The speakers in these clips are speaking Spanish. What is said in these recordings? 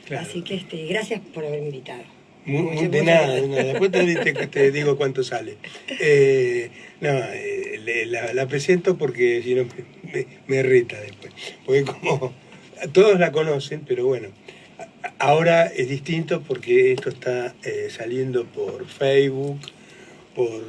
Claro. Así que gracias por haberme invitado. De nada. Después te digo cuánto sale. La presento porque si no me irrita después. Porque como todos la conocen, pero bueno, ahora es distinto porque esto está saliendo por Facebook, por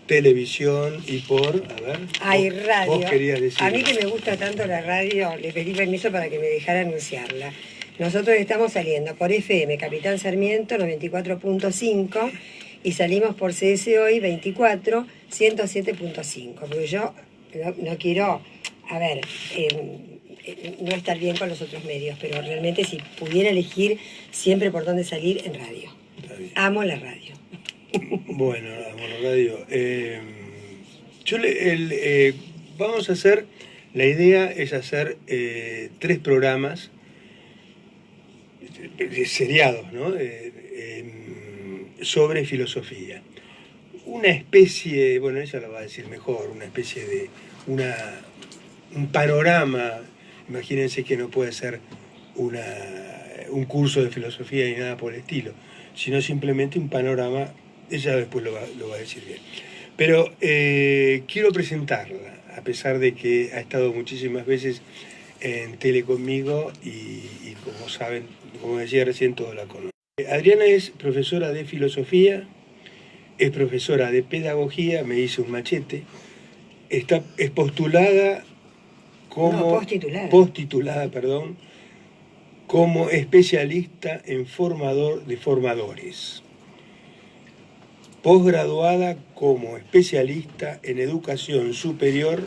televisión y por, a ver, radio. Vos querías decir. A mí que me gusta tanto la radio, le pedí permiso para que me dejara anunciarla. Nosotros estamos saliendo por FM Capitán Sarmiento 94.5 y salimos por CS Hoy 24 107.5, porque yo no quiero, no estar bien con los otros medios, pero realmente si pudiera elegir siempre por dónde salir, en radio. Amo la radio. Bueno, amo la radio. Vamos a hacer, la idea es hacer 3 programas seriados, ¿no? Sobre filosofía. Una especie, bueno, ella lo va a decir mejor, una especie de un panorama. Imagínense que no puede ser un curso de filosofía ni nada por el estilo, sino simplemente un panorama. Ella después lo va a decir bien. Pero quiero presentarla, a pesar de que ha estado muchísimas veces en tele conmigo y como saben, como decía recién, todos la conocen. Adriana es profesora de filosofía, es profesora de pedagogía, me hizo un machete, es postitulada como especialista en formador de formadores, posgraduada como especialista en educación superior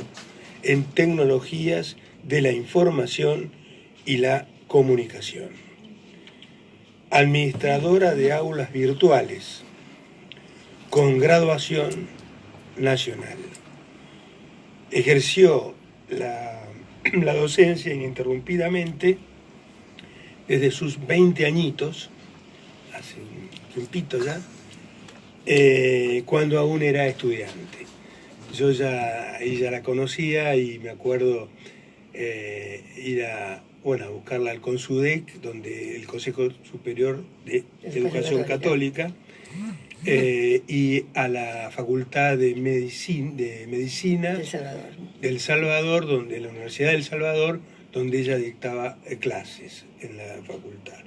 en tecnologías de la información y la comunicación, administradora de aulas virtuales con graduación nacional. Ejerció la docencia ininterrumpidamente desde sus 20 añitos, hace un tiempito ya, cuando aún era estudiante. Yo ella la conocía y me acuerdo ir a buscarla al CONSUDEC, donde el Consejo Superior de Educación Católica, y a la Facultad de Medicina del Salvador, donde la Universidad del Salvador, donde ella dictaba clases en la facultad.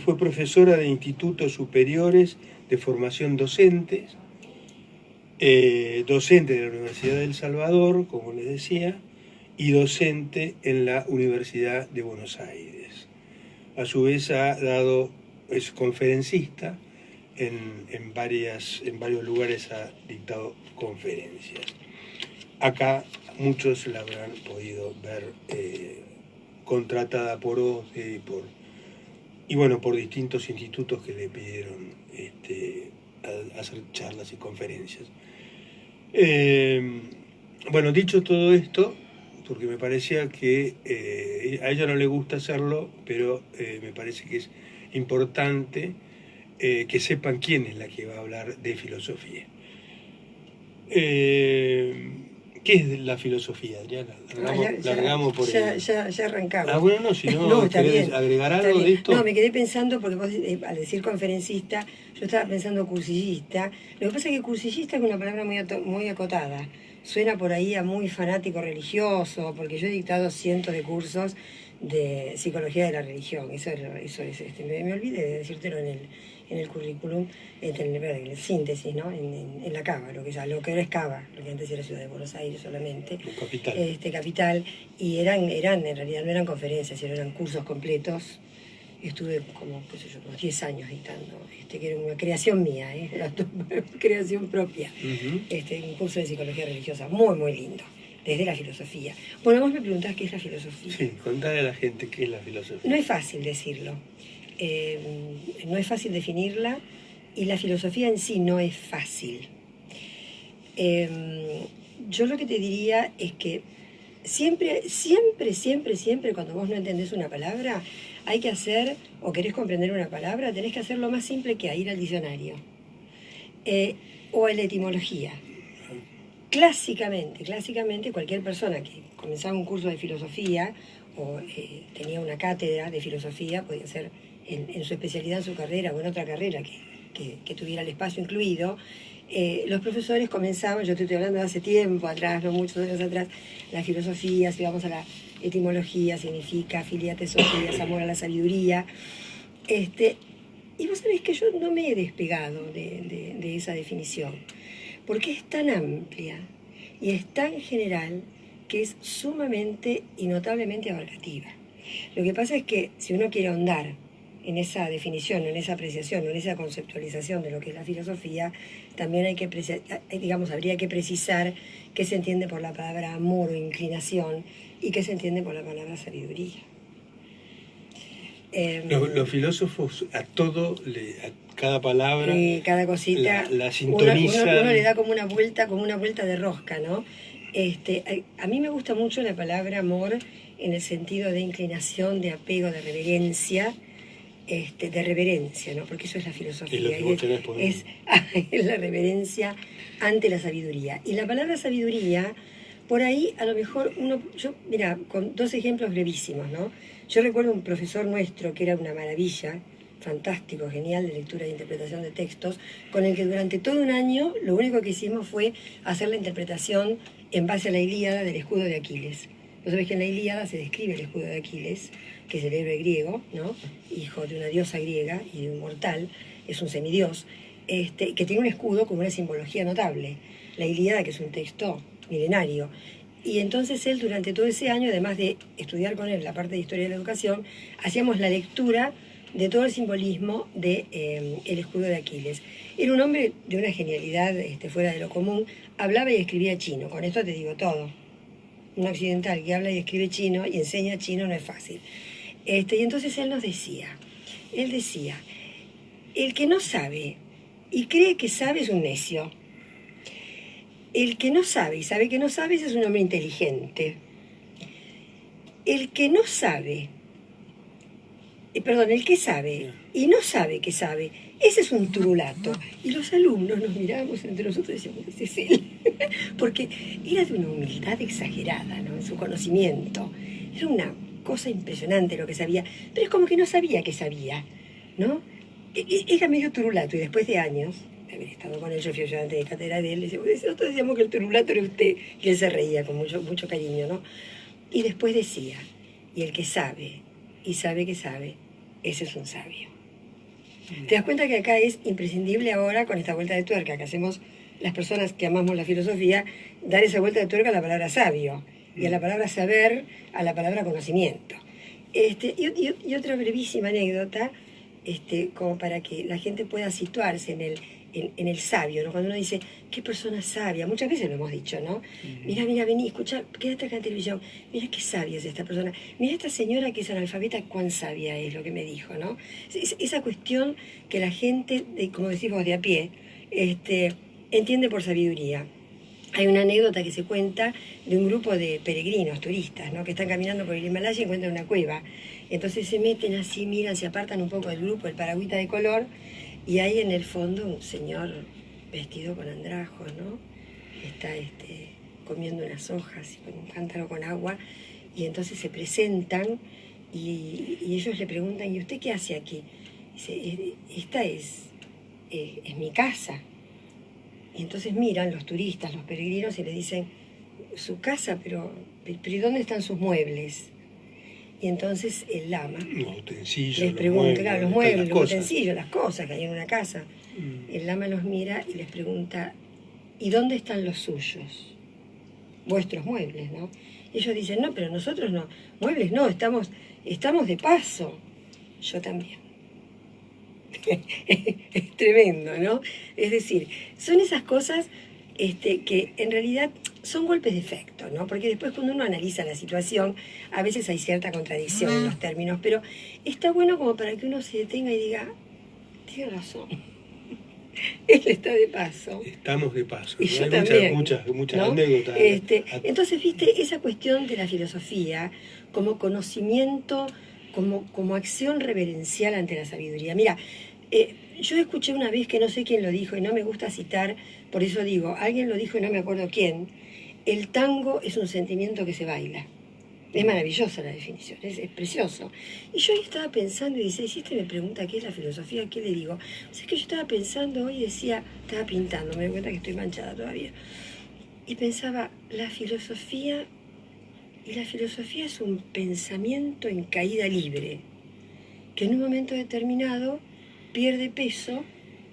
Fue profesora de institutos superiores de formación docente de la Universidad del Salvador, como les decía, y docente en la Universidad de Buenos Aires. A su vez es conferencista en varios lugares, ha dictado conferencias. Acá muchos la habrán podido ver contratada por OSDE y por distintos institutos que le pidieron hacer charlas y conferencias. Dicho todo esto, porque me parecía que a ella no le gusta hacerlo, pero me parece que es importante que sepan quién es la que va a hablar de filosofía. ¿Qué es la filosofía, Adriana? Largamos por ya arrancamos. Si no ¿querés agregar algo de esto? No, me quedé pensando, porque vos al decir conferencista, yo estaba pensando cursillista. Lo que pasa es que cursillista es una palabra muy acotada. Suena por ahí a muy fanático religioso, porque yo he dictado cientos de cursos de psicología de la religión. Eso es me olvidé de decírtelo en el currículum, en el síntesis, ¿no? En la Cava, lo que ahora es Cava, lo que antes era Ciudad de Buenos Aires solamente. Capital. Capital, y eran, en realidad no eran conferencias, eran cursos completos. Estuve como 10 años dictando, que era una creación mía, era creación propia. Un curso de psicología religiosa, muy, muy lindo, desde la filosofía. Bueno, vos me preguntás qué es la filosofía. Sí, contale a la gente qué es la filosofía. No es fácil decirlo, no es fácil definirla, y la filosofía en sí no es fácil. Yo lo que te diría es que siempre, cuando vos no entendés una palabra, hay que hacer, o querés comprender una palabra, tenés que hacer lo más simple que ir al diccionario o a la etimología. Clásicamente, cualquier persona que comenzaba un curso de filosofía tenía una cátedra de filosofía, podía ser en su especialidad, en su carrera o en otra carrera que tuviera el espacio incluido. Los profesores comenzaban, yo te estoy hablando de hace tiempo atrás, no muchos años atrás, la filosofía, si vamos a la etimología, significa filiate Sofía, amor a la sabiduría. Y vos sabés que yo no me he despegado de esa definición, porque es tan amplia y es tan general que es sumamente y notablemente abarcativa. Lo que pasa es que si uno quiere ahondar en esa definición, en esa apreciación, en esa conceptualización de lo que es la filosofía, también habría que precisar qué se entiende por la palabra amor o inclinación y qué se entiende por la palabra sabiduría. Los filósofos a cada palabra, cada cosita, la sintonizan. Uno le da como una vuelta de rosca, ¿no? A mí me gusta mucho la palabra amor en el sentido de inclinación, de apego, de reverencia, ¿no? Porque eso es la filosofía. Es lo que vos tenés por es la reverencia ante la sabiduría. Y la palabra sabiduría, por ahí a lo mejor mira, con dos ejemplos brevísimos, ¿no? Yo recuerdo un profesor nuestro que era una maravilla, fantástico, genial, de lectura e interpretación de textos, con el que durante todo un año lo único que hicimos fue hacer la interpretación en base a la Ilíada del escudo de Aquiles. Vos sabés que en la Ilíada se describe el escudo de Aquiles, que es el héroe griego, ¿no? Hijo de una diosa griega y de un mortal, es un semidios, que tiene un escudo con una simbología notable. La Ilíada, que es un texto milenario. Y entonces él, durante todo ese año, además de estudiar con él la parte de historia de la educación, hacíamos la lectura de todo el simbolismo de el escudo de Aquiles. Era un hombre de una genialidad fuera de lo común, hablaba y escribía chino, con esto te digo todo. Un occidental que habla y escribe chino y enseña chino no es fácil. Y entonces él decía, el que no sabe y cree que sabe es un necio. El que no sabe y sabe que no sabe es un hombre inteligente. El que no sabe, el que sabe y no sabe que sabe, ese es un turulato. Y los alumnos nos mirábamos entre nosotros y decíamos, ese es él. Porque era de una humildad exagerada, ¿no? En su conocimiento. Era una cosa impresionante lo que sabía, pero es como que no sabía que sabía, ¿no? Era medio turulato y después de años de haber estado con él, yo fui ayudante de cátedra de él, nosotros decíamos que el turulato era usted, y él se reía con mucho cariño, ¿no? Y después decía, y el que sabe y sabe que sabe, ese es un sabio. Te das cuenta que acá es imprescindible ahora, con esta vuelta de tuerca que hacemos las personas que amamos la filosofía, dar esa vuelta de tuerca a la palabra sabio, y a la palabra saber, a la palabra conocimiento. Y otra brevísima anécdota, como para que la gente pueda situarse en el sabio, ¿no? Cuando uno dice, qué persona sabia, muchas veces lo hemos dicho, ¿no? Mira, vení, escucha, quédate acá en televisión, mira qué sabia es esta persona, mira esta señora que es analfabeta, cuán sabia es lo que me dijo, ¿no? Esa cuestión que la gente, como decimos de a pie, entiende por sabiduría. Hay una anécdota que se cuenta de un grupo de peregrinos, turistas, ¿no? Que están caminando por el Himalaya y encuentran una cueva. Entonces se meten así, miran, se apartan un poco del grupo, el paragüita de color, y hay en el fondo un señor vestido con andrajos, ¿no? Está comiendo unas hojas y con un cántaro con agua, y entonces se presentan y ellos le preguntan, ¿y usted qué hace aquí? Dice, esta es mi casa. Y entonces miran los turistas, los peregrinos, y le dicen, su casa, pero ¿y dónde están sus muebles? Y entonces el lama les pregunta, claro, los muebles, los utensilios, las cosas que hay en una casa. El lama los mira y les pregunta, ¿y dónde están los suyos? Vuestros muebles, ¿no? Y ellos dicen, no, pero nosotros no, muebles no, estamos de paso. Yo también. Es tremendo, ¿no? Es decir, son esas cosas que en realidad son golpes de efecto, ¿no? Porque después cuando uno analiza la situación, a veces hay cierta contradicción en los términos, pero está bueno como para que uno se detenga y diga, tiene razón, él está de paso. Estamos de paso. Y ¿no? yo Hay también, muchas ¿no? anécdotas. Entonces, viste, esa cuestión de la filosofía como conocimiento, como acción reverencial ante la sabiduría. Mira, yo escuché una vez que no sé quién lo dijo y no me gusta citar, por eso digo, alguien lo dijo y no me acuerdo quién, el tango es un sentimiento que se baila. Es maravillosa la definición, es precioso. Y yo hoy estaba pensando y dice, si este me pregunta qué es la filosofía, ¿qué le digo? O sea, es que yo estaba pensando hoy y decía, estaba pintando, me doy cuenta que estoy manchada todavía. Y pensaba, la filosofía es un pensamiento en caída libre, que en un momento determinado pierde peso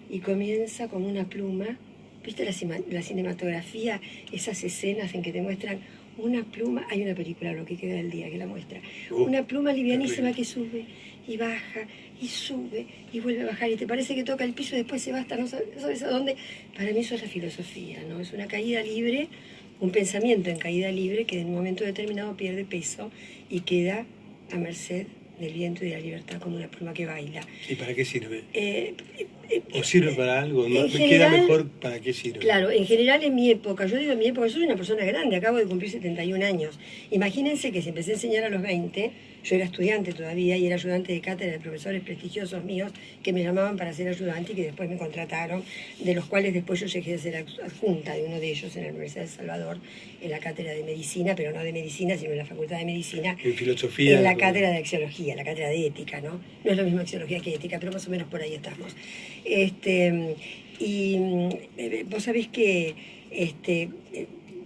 y comienza como una pluma. ¿Viste la cinematografía? Esas escenas en que te muestran una pluma, hay una película, Lo que queda del día, que la muestra. Una pluma livianísima que sube y baja y sube y vuelve a bajar y te parece que toca el piso y después se va hasta no sabes a dónde. Para mí eso es la filosofía, ¿no? Es una caída libre, un pensamiento en caída libre que en un momento determinado pierde peso y queda a merced del viento y de la libertad como una pluma que baila. ¿Y para qué sirve? ¿O sirve para algo? ¿No? General, ¿Queda mejor para qué sirve? Claro, en general en mi época, yo digo en mi época, yo soy una persona grande, acabo de cumplir 71 años. Imagínense que si empecé a enseñar a los 20, yo era estudiante todavía y era ayudante de cátedra de profesores prestigiosos míos que me llamaban para ser ayudante y que después me contrataron, de los cuales después yo llegué a ser adjunta de uno de ellos en la Universidad de Salvador, en la cátedra de medicina, pero no de medicina, sino en la Facultad de Medicina. En filosofía. En la cátedra de axiología, la cátedra de ética, ¿no? No es lo mismo axiología que ética, pero más o menos por ahí estamos. Y vos sabés que,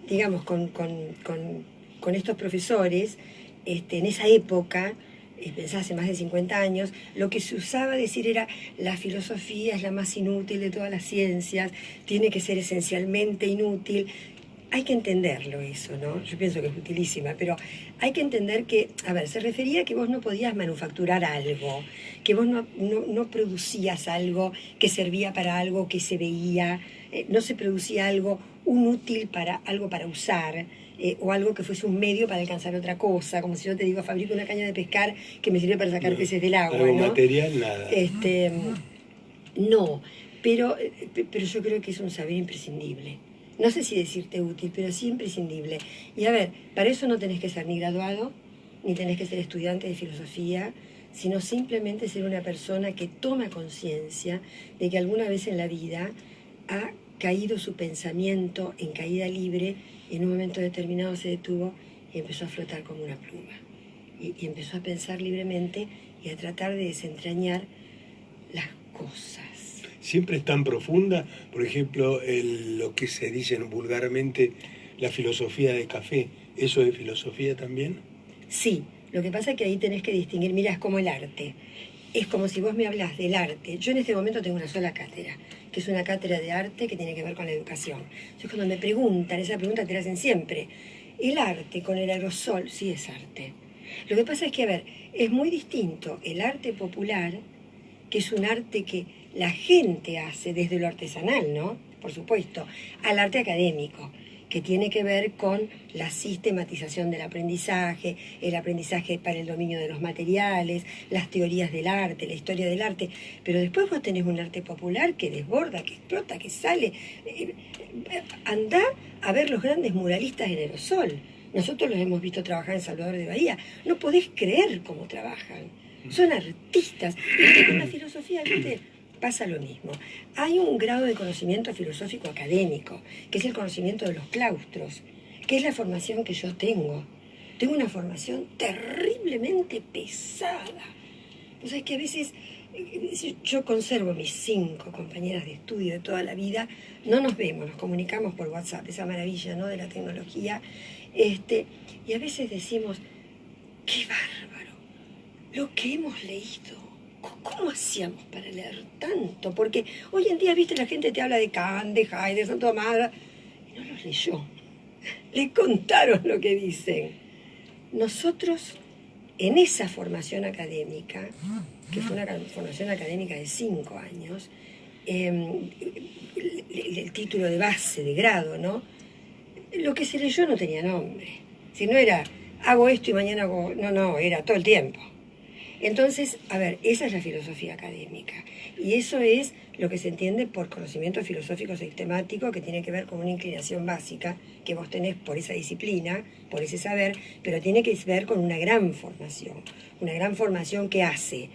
digamos, con estos profesores, en esa época, pensá hace más de 50 años, lo que se usaba decir era la filosofía es la más inútil de todas las ciencias, tiene que ser esencialmente inútil. Hay que entenderlo eso, ¿no? Yo pienso que es utilísima, pero hay que entender que, a ver, se refería a que vos no podías manufacturar algo, que vos no producías algo que servía para algo que se veía, no se producía algo, un útil para algo para usar, o algo que fuese un medio para alcanzar otra cosa, como si yo te digo, fabrico una caña de pescar que me sirve para sacar peces del agua, algo ¿no? material, nada. No, pero yo creo que es un saber imprescindible. No sé si decirte útil, pero sí imprescindible. Y a ver, para eso no tenés que ser ni graduado, ni tenés que ser estudiante de filosofía, sino simplemente ser una persona que toma conciencia de que alguna vez en la vida ha caído su pensamiento en caída libre y en un momento determinado se detuvo y empezó a flotar como una pluma. Y empezó a pensar libremente y a tratar de desentrañar las cosas. Siempre es tan profunda, por ejemplo, lo que se dice vulgarmente, la filosofía de café, ¿eso es filosofía también? Sí, lo que pasa es que ahí tenés que distinguir, mira, es como el arte. Es como si vos me hablas del arte. Yo en este momento tengo una sola cátedra, que es una cátedra de arte que tiene que ver con la educación. Entonces cuando me preguntan, esa pregunta te la hacen siempre, el arte con el aerosol, sí es arte. Lo que pasa es que, a ver, es muy distinto el arte popular, que es un arte que la gente hace desde lo artesanal, ¿no? Por supuesto, al arte académico, que tiene que ver con la sistematización del aprendizaje, el aprendizaje para el dominio de los materiales, las teorías del arte, la historia del arte. Pero después vos tenés un arte popular que desborda, que explota, que sale. Andá a ver los grandes muralistas en aerosol. Nosotros los hemos visto trabajar en Salvador de Bahía. No podés creer cómo trabajan. Son artistas. Y con la filosofía, ¿viste? Pasa lo mismo. Hay un grado de conocimiento filosófico académico, que es el conocimiento de los claustros, que es la formación que yo tengo. Tengo una formación terriblemente pesada. O sea, es que a veces yo conservo mis 5 compañeras de estudio de toda la vida, no nos vemos, nos comunicamos por WhatsApp, esa maravilla, ¿no?, de la tecnología. Y a veces decimos, qué bárbaro, lo que hemos leído. ¿Cómo hacíamos para leer tanto? Porque hoy en día, viste, la gente te habla de Kant, de Heidegger, Santo Amaro, y no los leyó. Le contaron lo que dicen. Nosotros, en esa formación académica, que fue una formación académica de 5 años, el título de base, de grado, ¿no? Lo que se leyó no tenía nombre. Si no era, hago esto y mañana hago... No, era todo el tiempo. Entonces, a ver, esa es la filosofía académica. Y eso es lo que se entiende por conocimiento filosófico sistemático, que tiene que ver con una inclinación básica que vos tenés por esa disciplina, por ese saber, pero tiene que ver con una gran formación que hace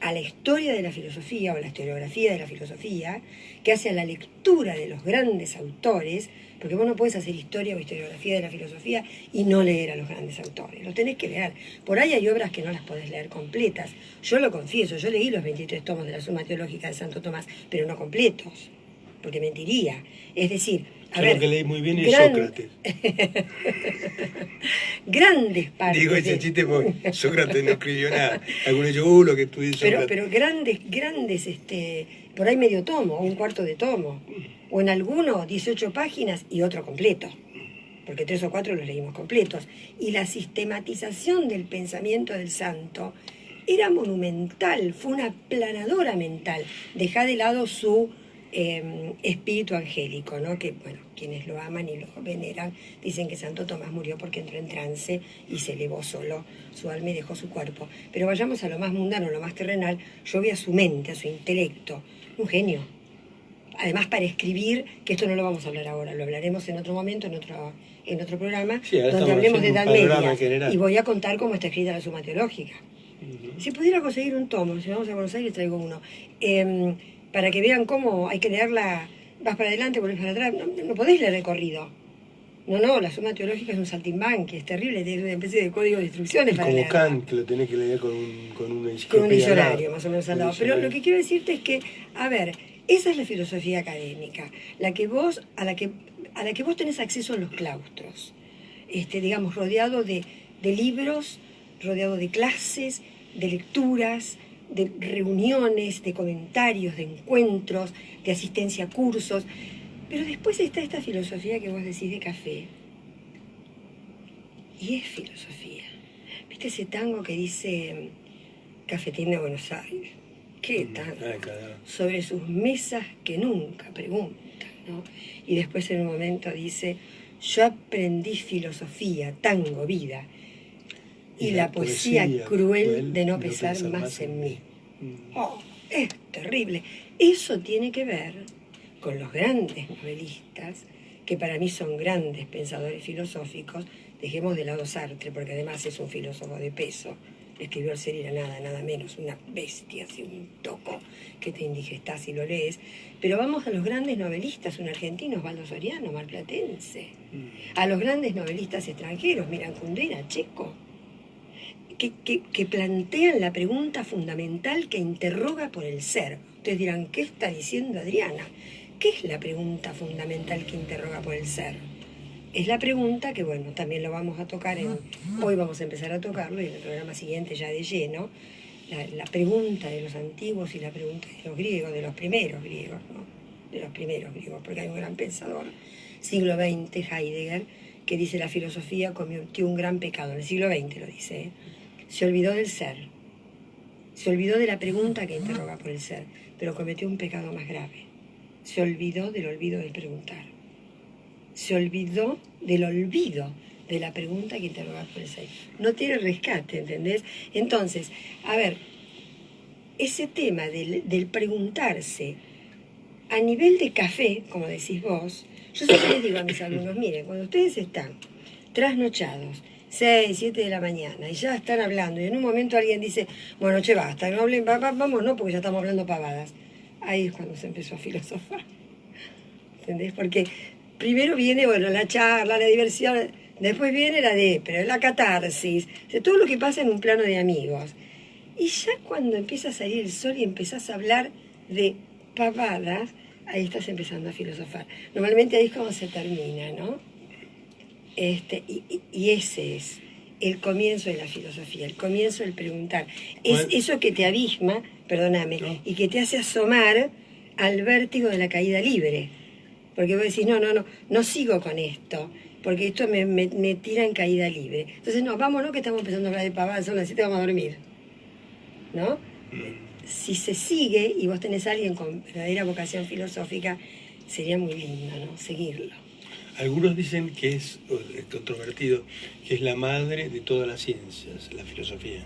a la historia de la filosofía o la historiografía de la filosofía, que hace a la lectura de los grandes autores, porque vos no podés hacer historia o historiografía de la filosofía y no leer a los grandes autores, los tenés que leer. Por ahí hay obras que no las podés leer completas. Yo lo confieso, yo leí los 23 tomos de la Suma Teológica de Santo Tomás, pero no completos, porque mentiría. Es decir, a ver, lo que leí muy bien es Sócrates. Grandes partes. Digo ese chiste porque Sócrates no escribió nada. Algunos dicen, lo que tú dices. Pero grandes, por ahí medio tomo, o un cuarto de tomo. O en alguno 18 páginas y otro completo. Porque 3 o 4 los leímos completos. Y la sistematización del pensamiento del santo era monumental, fue una aplanadora mental. Dejá de lado su espíritu angélico, ¿no? Que, bueno, quienes lo aman y lo veneran dicen que Santo Tomás murió porque entró en trance y se elevó solo su alma y dejó su cuerpo. Pero vayamos a lo más mundano, lo más terrenal. Yo vi a su mente, a su intelecto, un genio. Además, para escribir, que esto no lo vamos a hablar ahora, lo hablaremos en otro momento, en otro programa, sí, donde hablemos de Edad Media. Y voy a contar cómo está escrita la Suma Teológica. Si pudiera conseguir un tomo, si vamos a Buenos Aires traigo uno, para que vean cómo hay que leerla, vas para adelante, volvés para atrás, no podés leer el corrido. No, la Suma Teológica es un saltimbanqui, es terrible, es una especie de código de instrucciones para leerla. Como Kant, que lo tenés que leer con un diccionario más o menos al lado. Pero lo que quiero decirte es que, a ver, esa es la filosofía académica, a la que vos tenés acceso en los claustros, digamos, rodeado de libros, rodeado de clases, de lecturas, de reuniones, de comentarios, de encuentros, de asistencia a cursos. Pero después está esta filosofía que vos decís de café. Y es filosofía. ¿Viste ese tango que dice Cafetín de Buenos Aires? ¿Qué tango? Sobre sus mesas que nunca preguntan, ¿no? Y después en un momento dice, yo aprendí filosofía, tango, vida, y la poesía cruel de no pensar más en mí. Oh, es terrible. Eso tiene que ver con los grandes novelistas, que para mí son grandes pensadores filosóficos. Dejemos de lado Sartre, porque además es un filósofo de peso. Escribió El ser y la nada, nada menos, una bestia, así un toco que te indigestás si lo lees. Pero vamos a los grandes novelistas, un argentino, Osvaldo Soriano, marplatense. A los grandes novelistas extranjeros, Miran Kundera, checo. Que plantean la pregunta fundamental que interroga por el ser. Ustedes dirán, ¿qué está diciendo Adriana? ¿Qué es la pregunta fundamental que interroga por el ser? Es la pregunta que, bueno, también lo vamos a tocar, hoy vamos a empezar a tocarlo y en el programa siguiente ya de lleno, la pregunta de los antiguos y la pregunta de los griegos, de los primeros griegos, ¿no? De los primeros griegos, porque hay un gran pensador, siglo XX, Heidegger, que dice la filosofía cometió un gran pecado, en el siglo XX lo dice, ¿eh? Se olvidó del ser, se olvidó de la pregunta que interroga por el ser, pero cometió un pecado más grave. Se olvidó del olvido del preguntar. Se olvidó del olvido de la pregunta que interroga por el ser. No tiene rescate, ¿entendés? Entonces, a ver, ese tema del preguntarse a nivel de café, como decís vos, yo siempre les digo a mis alumnos, miren, cuando ustedes están trasnochados, 6, 7 de la mañana, y ya están hablando, y en un momento alguien dice, bueno, che, basta, no hablen, vamos, no, porque ya estamos hablando pavadas. Ahí es cuando se empezó a filosofar. ¿Entendés? Porque primero viene, bueno, la charla, la diversión, después viene pero la catarsis, o sea, todo lo que pasa en un plano de amigos. Y ya cuando empieza a salir el sol y empezás a hablar de pavadas, ahí estás empezando a filosofar. Normalmente ahí es como se termina, ¿no? Y ese es el comienzo de la filosofía, el comienzo del preguntar. Es eso que te abisma, perdóname, y que te hace asomar al vértigo de la caída libre. Porque vos decís, no sigo con esto, porque esto me tira en caída libre. Entonces, vámonos que estamos empezando a hablar de pavadas, son las 7, vamos a dormir. ¿No? Si se sigue y vos tenés a alguien con verdadera vocación filosófica, sería muy lindo, ¿no? Seguirlo. Algunos dicen que es controvertido, que es la madre de todas las ciencias, la filosofía.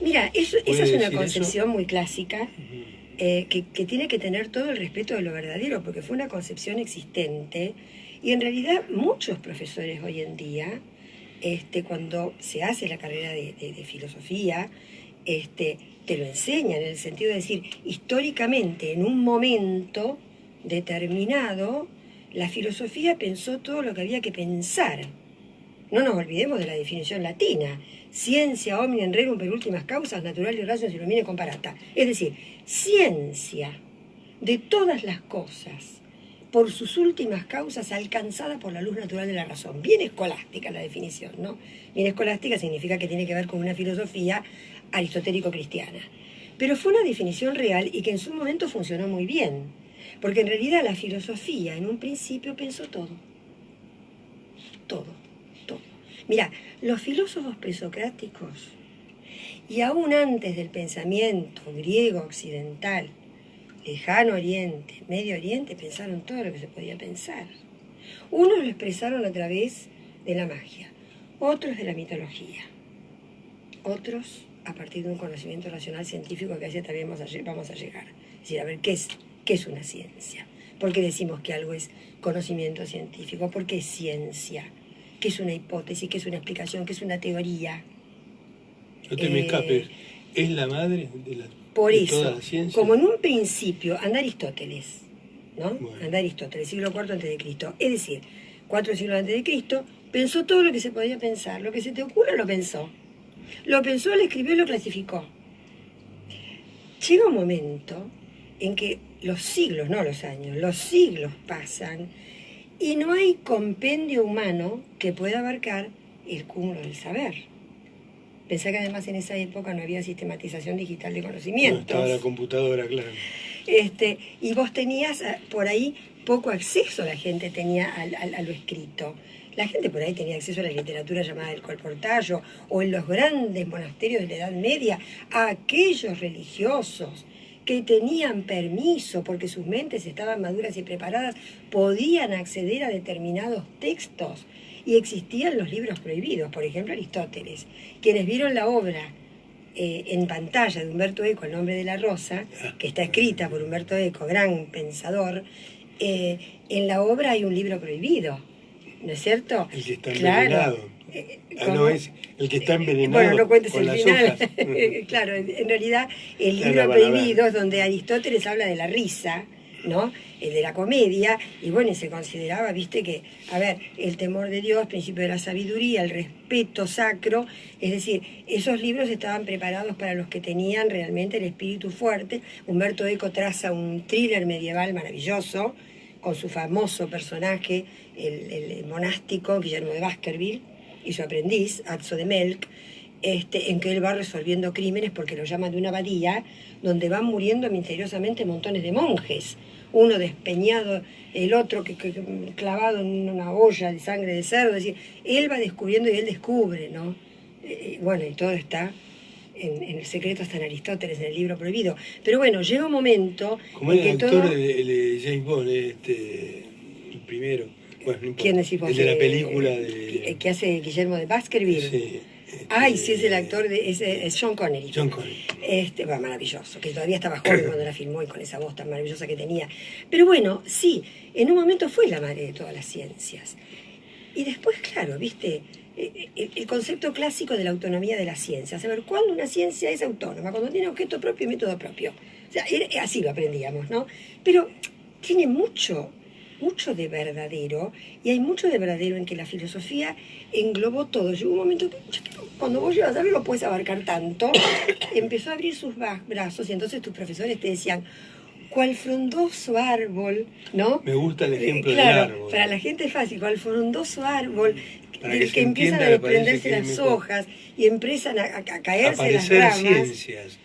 Mira, esa es una concepción muy clásica, que tiene que tener todo el respeto de lo verdadero, porque fue una concepción existente, y en realidad muchos profesores hoy en día, cuando se hace la carrera de filosofía, te lo enseñan en el sentido de decir, históricamente, en un momento determinado, la filosofía pensó todo lo que había que pensar. No nos olvidemos de la definición latina. Ciencia omnium rerum per últimas causas, naturales ratio illumine comparata. Es decir, ciencia de todas las cosas, por sus últimas causas alcanzadas por la luz natural de la razón. Bien escolástica la definición, ¿no? Bien escolástica significa que tiene que ver con una filosofía aristotélico-cristiana. Pero fue una definición real y que en su momento funcionó muy bien, porque en realidad la filosofía en un principio pensó todo. Todo. Mira, los filósofos presocráticos, y aún antes del pensamiento griego occidental, lejano Oriente, Medio Oriente, pensaron todo lo que se podía pensar. Unos lo expresaron a través de la magia, otros de la mitología, otros a partir de un conocimiento racional científico que a ese también vamos a llegar. Es decir, a ver, ¿qué es una ciencia? ¿Por qué decimos que algo es conocimiento científico? ¿Por qué es ciencia? ¿Qué es una hipótesis? ¿Qué es una explicación? ¿Qué es una teoría? No te me escapes, ¿es la madre por de eso, toda la ciencia? Como en un principio, anda Aristóteles, ¿no? Bueno. Anda Aristóteles, siglo IV a.C. Es decir, 4 siglos antes de Cristo, pensó todo lo que se podía pensar. Lo que se te ocurra lo pensó. Lo pensó, lo escribió y lo clasificó. Llega un momento en que los siglos, no los años, los siglos pasan y no hay compendio humano que pueda abarcar el cúmulo del saber. Pensá que además en esa época no había sistematización digital de conocimientos. No estaba la computadora, claro. Y vos tenías por ahí poco acceso, la gente tenía a lo escrito. La gente por ahí tenía acceso a la literatura llamada del colportajo, o en los grandes monasterios de la Edad Media, a aquellos religiosos que tenían permiso porque sus mentes estaban maduras y preparadas, podían acceder a determinados textos. Y existían los libros prohibidos, por ejemplo Aristóteles. Quienes vieron la obra en pantalla de Humberto Eco, El nombre de la rosa, que está escrita por Humberto Eco, gran pensador, en la obra hay un libro prohibido, ¿no es cierto? El que está envenenado. No, es el que está envenenado. Bueno, no cuentes con el las final. hojas. Claro, en realidad el libro prohibido es donde Aristóteles habla de la risa, ¿no? De la comedia, y bueno, y se consideraba, viste, que, a ver, el temor de Dios, principio de la sabiduría, el respeto sacro, es decir, esos libros estaban preparados para los que tenían realmente el espíritu fuerte. Humberto Eco traza un thriller medieval maravilloso, con su famoso personaje, el monástico Guillermo de Baskerville, y su aprendiz, Azzo de Melk, en que él va resolviendo crímenes porque lo llaman de una abadía, donde van muriendo misteriosamente montones de monjes, uno despeñado, el otro que clavado en una olla de sangre de cerdo. Es decir, él va descubriendo y él descubre, ¿no? Bueno, y todo está en el secreto, está en Aristóteles, en el libro prohibido. Pero bueno, llega un momento como en el que actor todo... de James Bond, el primero. Bueno, no importa. ¿Quién decís vos? El de la película de... que hace Guillermo de Baskerville. Sí. Ay, sí, es el actor, es Sean Connery. Sean Connery. Bueno, maravilloso, que todavía estaba joven cuando la filmó y con esa voz tan maravillosa que tenía. Pero bueno, sí, en un momento fue la madre de todas las ciencias. Y después, claro, viste, el concepto clásico de la autonomía de la ciencia. Saber cuándo una ciencia es autónoma, cuando tiene objeto propio y método propio. O sea, así lo aprendíamos, ¿no? Pero tiene mucho de verdadero, y hay mucho de verdadero en que la filosofía englobó todo. Llegó un momento que cuando vos llegas a ver lo puedes abarcar tanto, empezó a abrir sus brazos, y entonces tus profesores te decían, cual frondoso árbol, ¿no? Me gusta el ejemplo claro, del árbol. para la gente es fácil, cual frondoso árbol, del que entienda, empiezan a desprenderse las hojas y empiezan a caerse las ramas. Ciencias.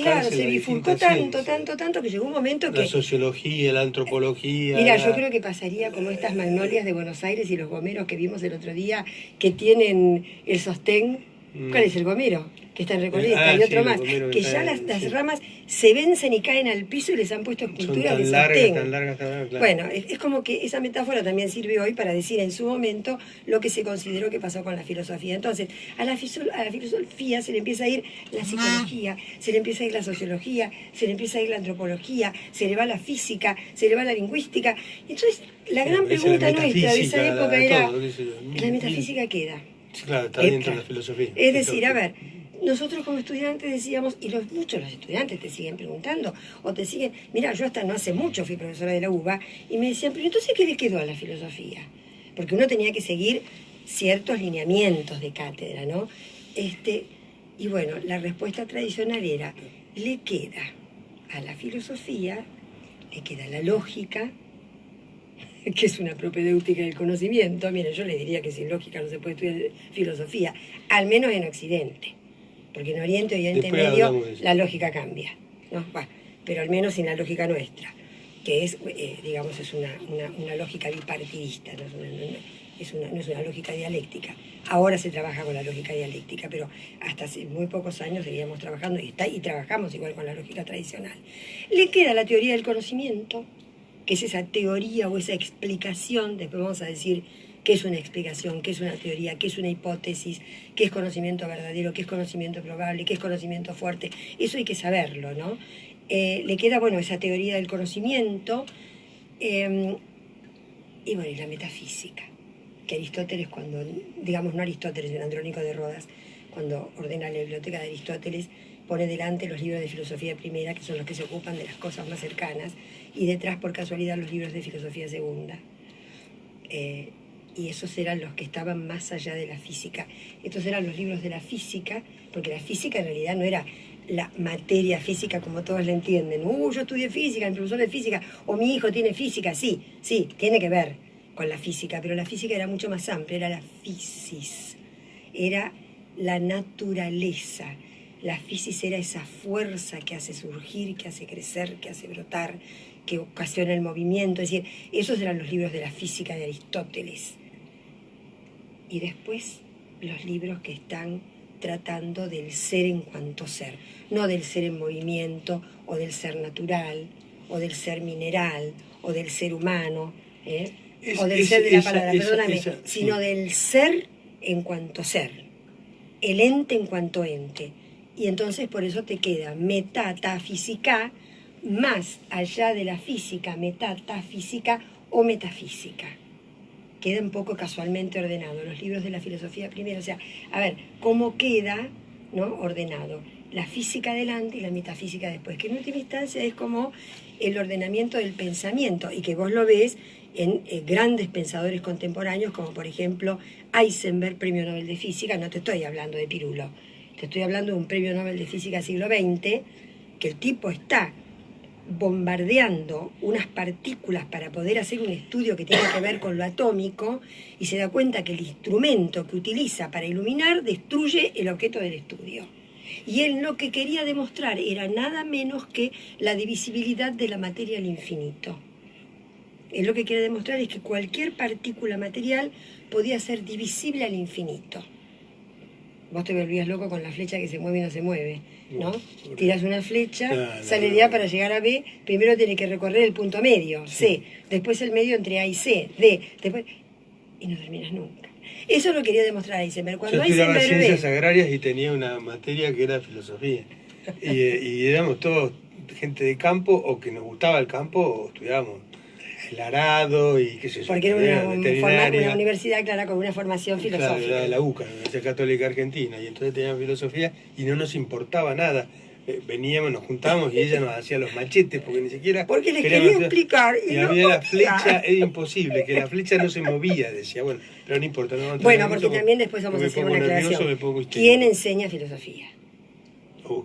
Claro, se bifurcó tanto que llegó un momento que... La sociología, la antropología... Mira, yo creo que pasaría como estas magnolias de Buenos Aires y los gomeros que vimos el otro día, que tienen el sostén. ¿Cuál es el gomero? Que está en Recoleta, y otro más. Que ya las ramas se vencen y caen al piso y les han puesto esculturas de sostén. Tan largas, claro. Bueno, es como que esa metáfora también sirve hoy para decir en su momento lo que se consideró que pasó con la filosofía. Entonces, a la filosofía se le empieza a ir la psicología, se le empieza a ir la sociología, se le empieza a ir la antropología, se le va la física, se le va la lingüística. Entonces, la gran pregunta nuestra de esa época era, ¿la metafísica queda? Claro, está dentro de la filosofía. Es decir, a ver, nosotros como estudiantes decíamos, y muchos los estudiantes te siguen preguntando, o te siguen, mira, yo hasta no hace mucho fui profesora de la UBA, y me decían, pero entonces, ¿qué le quedó a la filosofía? Porque uno tenía que seguir ciertos lineamientos de cátedra, ¿no? Y bueno, la respuesta tradicional era, le queda a la filosofía, le queda la lógica, que es una propedéutica del conocimiento. Mira, yo le diría que sin lógica no se puede estudiar filosofía, al menos en Occidente, porque en Oriente y Oriente Medio la lógica cambia, ¿no? Bueno, pero al menos sin la lógica nuestra, que es, digamos, es una lógica bipartidista, no es una lógica dialéctica. Ahora se trabaja con la lógica dialéctica, pero hasta hace muy pocos años seguíamos trabajando y trabajamos igual con la lógica tradicional. Le queda la teoría del conocimiento, que es esa teoría o esa explicación, después vamos a decir qué es una explicación, qué es una teoría, qué es una hipótesis, qué es conocimiento verdadero, qué es conocimiento probable, qué es conocimiento fuerte, eso hay que saberlo, ¿no? Le queda, bueno, esa teoría del conocimiento, y bueno, y la metafísica, que Aristóteles cuando, digamos no Aristóteles, sino Andrónico de Rodas, cuando ordena la biblioteca de Aristóteles, pone delante los libros de filosofía primera, que son los que se ocupan de las cosas más cercanas, y detrás, por casualidad, los libros de filosofía segunda. Y esos eran los que estaban más allá de la física. Estos eran los libros de la física, porque la física en realidad no era la materia física como todos la entienden. Yo estudié física, mi profesor de física, o mi hijo tiene física. Sí, tiene que ver con la física, pero la física era mucho más amplia, era la physis, era la naturaleza. La physis era esa fuerza que hace surgir, que hace crecer, que hace brotar, que ocasiona el movimiento. Es decir, esos eran los libros de la física de Aristóteles. Y después los libros que están tratando del ser en cuanto ser, no del ser en movimiento, o del ser natural, o del ser mineral, o del ser humano, o del ser de la palabra, perdóname, sino del ser en cuanto ser, el ente en cuanto ente. Y entonces por eso te queda metatafísica, más allá de la física, metatafísica o metafísica. Queda un poco casualmente ordenado, los libros de la filosofía primero, o sea, a ver, ¿cómo queda, ¿no?, ordenado? La física adelante y la metafísica después, que en última instancia es como el ordenamiento del pensamiento, y que vos lo ves en grandes pensadores contemporáneos, como por ejemplo Heisenberg, premio Nobel de Física. No te estoy hablando de Pirulo, te estoy hablando de un premio Nobel de Física siglo XX, que el tipo está bombardeando unas partículas para poder hacer un estudio que tiene que ver con lo atómico, y se da cuenta que el instrumento que utiliza para iluminar destruye el objeto del estudio. Y él lo que quería demostrar era nada menos que la divisibilidad de la materia al infinito. Él lo que quiere demostrar es que cualquier partícula material podía ser divisible al infinito. Vos te volvías loco con la flecha que se mueve y no se mueve, ¿no? Tirás una flecha, sale de A para llegar a B, primero tiene que recorrer el punto medio, C, después el medio entre A y C, D, después... y no terminas nunca. Eso lo quería demostrar Heisenberg. Cuando yo estudiaba ciencias agrarias y tenía una materia que era filosofía. Y éramos todos gente de campo, o que nos gustaba el campo, o estudiábamos el arado y qué sé yo. Porque era una universidad, claro, con una formación filosófica. Claro, era de la UCA, la Universidad Católica Argentina, y entonces teníamos filosofía y no nos importaba nada. Veníamos, nos juntábamos y ella nos hacía los machetes, porque ni siquiera... Porque les quería explicar. Y había la flecha, era imposible, que la flecha no se movía, decía. Bueno, pero no importa. No, bueno, porque también después vamos a hacer una aclaración. ¿Quién enseña filosofía?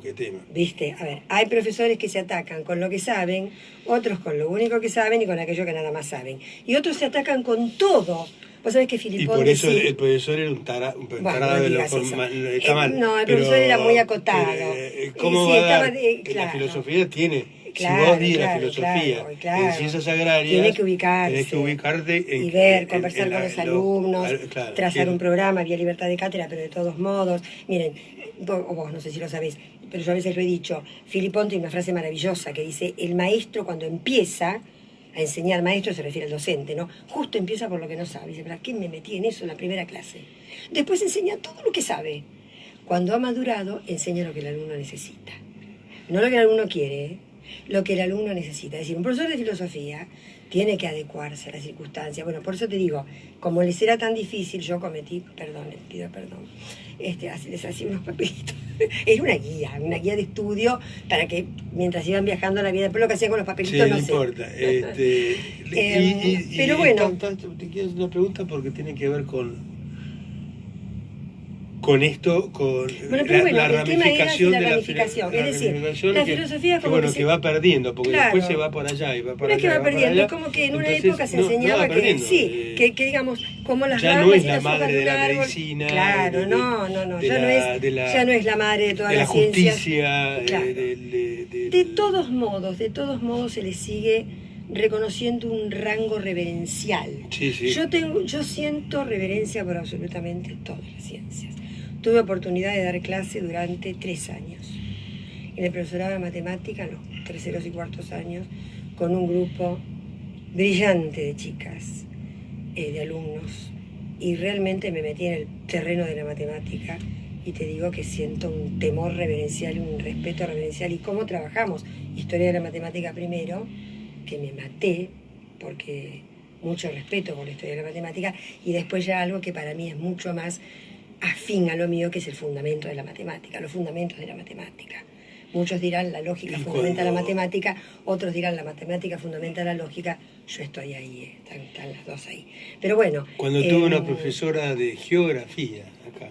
Qué tema. ¿Viste? A ver, hay profesores que se atacan con lo que saben, otros con lo único que saben y con aquello que nada más saben. Y otros se atacan con todo. Vos sabés que Filipón... Y por eso el profesor era un tarado de lo está mal. No, el profesor era muy acotado. ¿Cómo va a dar? La filosofía tiene... Claro, si vos dis la filosofía en ciencias agrarias, tiene que ubicarse, tenés que ubicarte y ver, conversar con los alumnos, trazar un programa, había libertad de cátedra, pero de todos modos, miren, vos no sé si lo sabés, pero yo a veces lo he dicho, Filipón tiene una frase maravillosa que dice: el maestro cuando empieza a enseñar, maestro se refiere al docente, ¿no? Justo empieza por lo que no sabe, dice: ¿para qué me metí en eso en la primera clase? Después enseña todo lo que sabe. Cuando ha madurado, enseña lo que el alumno necesita. No lo que el alumno quiere, lo que el alumno necesita. Es decir, un profesor de filosofía tiene que adecuarse a las circunstancias. Bueno, por eso te digo, como les era tan difícil, yo cometí, perdón, les pido perdón, les hacía unos papelitos. Era una guía de estudio para que mientras iban viajando la vida, pero lo que hacían con los papelitos sí, no no sé. importa. Pero bueno. Te quiero hacer una pregunta porque tiene que ver con esto, con Bueno, pero la el tema era ramificación la de ramificación. Es decir, ramificación la filosofía que, como bueno, que que va perdiendo, porque claro, después se va por allá y va para no allá. es que va para perdiendo, allá. es como que en una Entonces, época se no enseñaba va que perdiendo, sí, que digamos, como las ya ramas no es y la las hojas madre de un la árbol. medicina. Claro, no, ya no es la madre de todas de la las ciencias. justicia. Claro. De todos modos se le sigue reconociendo un rango reverencial. Sí, sí. Yo siento reverencia por absolutamente todas las ciencias. Tuve oportunidad de dar clase durante 3 años en el profesorado de matemática, en los terceros y cuartos años, con un grupo brillante de chicas, de alumnos, y realmente me metí en el terreno de la matemática y te digo que siento un temor reverencial, un respeto reverencial. ¿Y cómo trabajamos? Historia de la matemática primero, que me maté porque mucho respeto por la historia de la matemática, y después ya algo que para mí es mucho más afín a lo mío, que es el fundamento de la matemática, los fundamentos de la matemática. Muchos dirán la lógica fundamenta la matemática, otros dirán la matemática fundamenta la lógica. Yo estoy ahí, están las dos ahí. Pero bueno. Cuando tuve una profesora de geografía acá,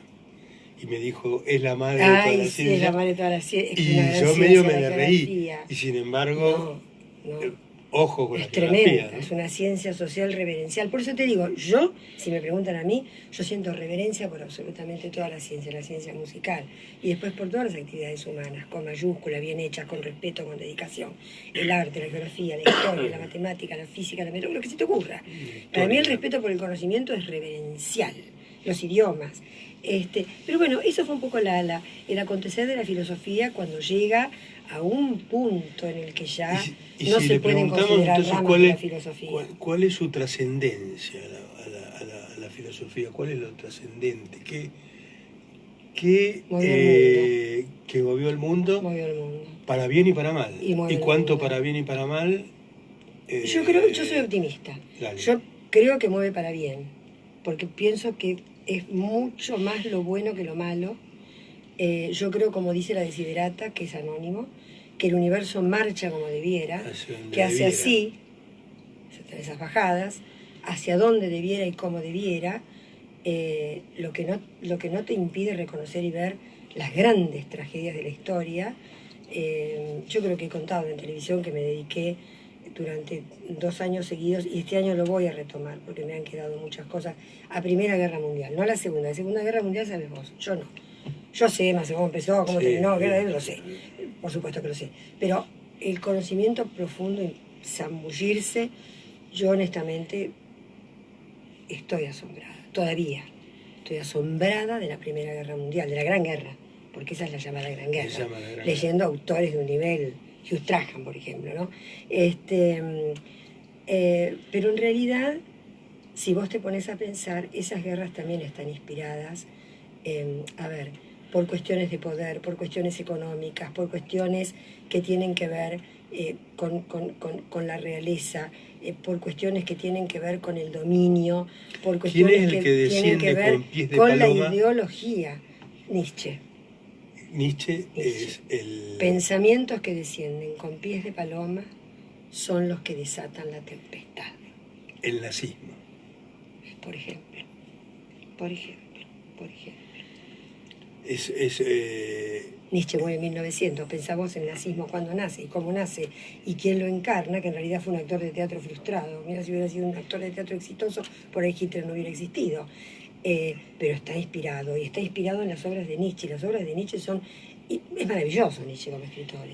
y me dijo, es la madre de todas las ciencias. Sí, es la madre de todas las ciencias. Y yo medio me le reí. Y sin embargo, no. ojo con la geografía. tremenda, ¿no? Es una ciencia social reverencial. Por eso te digo, yo, si me preguntan a mí, yo siento reverencia por absolutamente toda la ciencia musical. Y después por todas las actividades humanas, con mayúscula, bien hechas, con respeto, con dedicación. El arte, la geografía, la historia, la matemática, la física, la metodología, lo que se te ocurra. Para mí el respeto por el conocimiento es reverencial. Los idiomas. Pero bueno, eso fue un poco el acontecer de la filosofía cuando llega a un punto en el que ya no se pueden considerar ramas de la filosofía. ¿Cuál es su trascendencia a la filosofía? ¿Cuál es lo trascendente? ¿Que movió el mundo? Movió el mundo. Para bien y para mal. ¿Y cuánto para bien y para mal? Yo soy optimista. Dale. Yo creo que mueve para bien, porque pienso que es mucho más lo bueno que lo malo. Yo creo, como dice la Desiderata, que es anónimo, que el universo marcha como debiera, que hace así, esas bajadas, hacia donde debiera y como debiera, lo que no te impide reconocer y ver las grandes tragedias de la historia. Yo creo que he contado en televisión que me dediqué durante 2 años seguidos, y este año lo voy a retomar porque me han quedado muchas cosas, a Primera Guerra Mundial, no a la Segunda. La Segunda Guerra Mundial sabes vos, yo no. Yo sé más o menos cómo empezó, cómo terminó, lo sé, por supuesto que lo sé. Pero el conocimiento profundo y zambullirse, yo honestamente estoy asombrada, todavía. Estoy asombrada de la Primera Guerra Mundial, de la Gran Guerra, porque esa es la llamada Gran Guerra. Leyendo autores de un nivel, Hugh Traham, por ejemplo, ¿no? Pero en realidad, si vos te pones a pensar, esas guerras también están inspiradas, por cuestiones de poder, por cuestiones económicas, por cuestiones que tienen que ver con la realeza, por cuestiones que tienen que ver con el dominio, por cuestiones que tienen que ver con la ideología. Nietzsche. Nietzsche es el... Pensamientos que descienden con pies de paloma son los que desatan la tempestad. El nazismo. Por ejemplo. Nietzsche muere en 1900, pensamos en el nazismo cuando nace y cómo nace y quién lo encarna, que en realidad fue un actor de teatro frustrado. Mira, si hubiera sido un actor de teatro exitoso, por ahí Hitler no hubiera existido. Pero está inspirado, y está inspirado en las obras de Nietzsche. Las obras de Nietzsche son... Es maravilloso Nietzsche como escritor,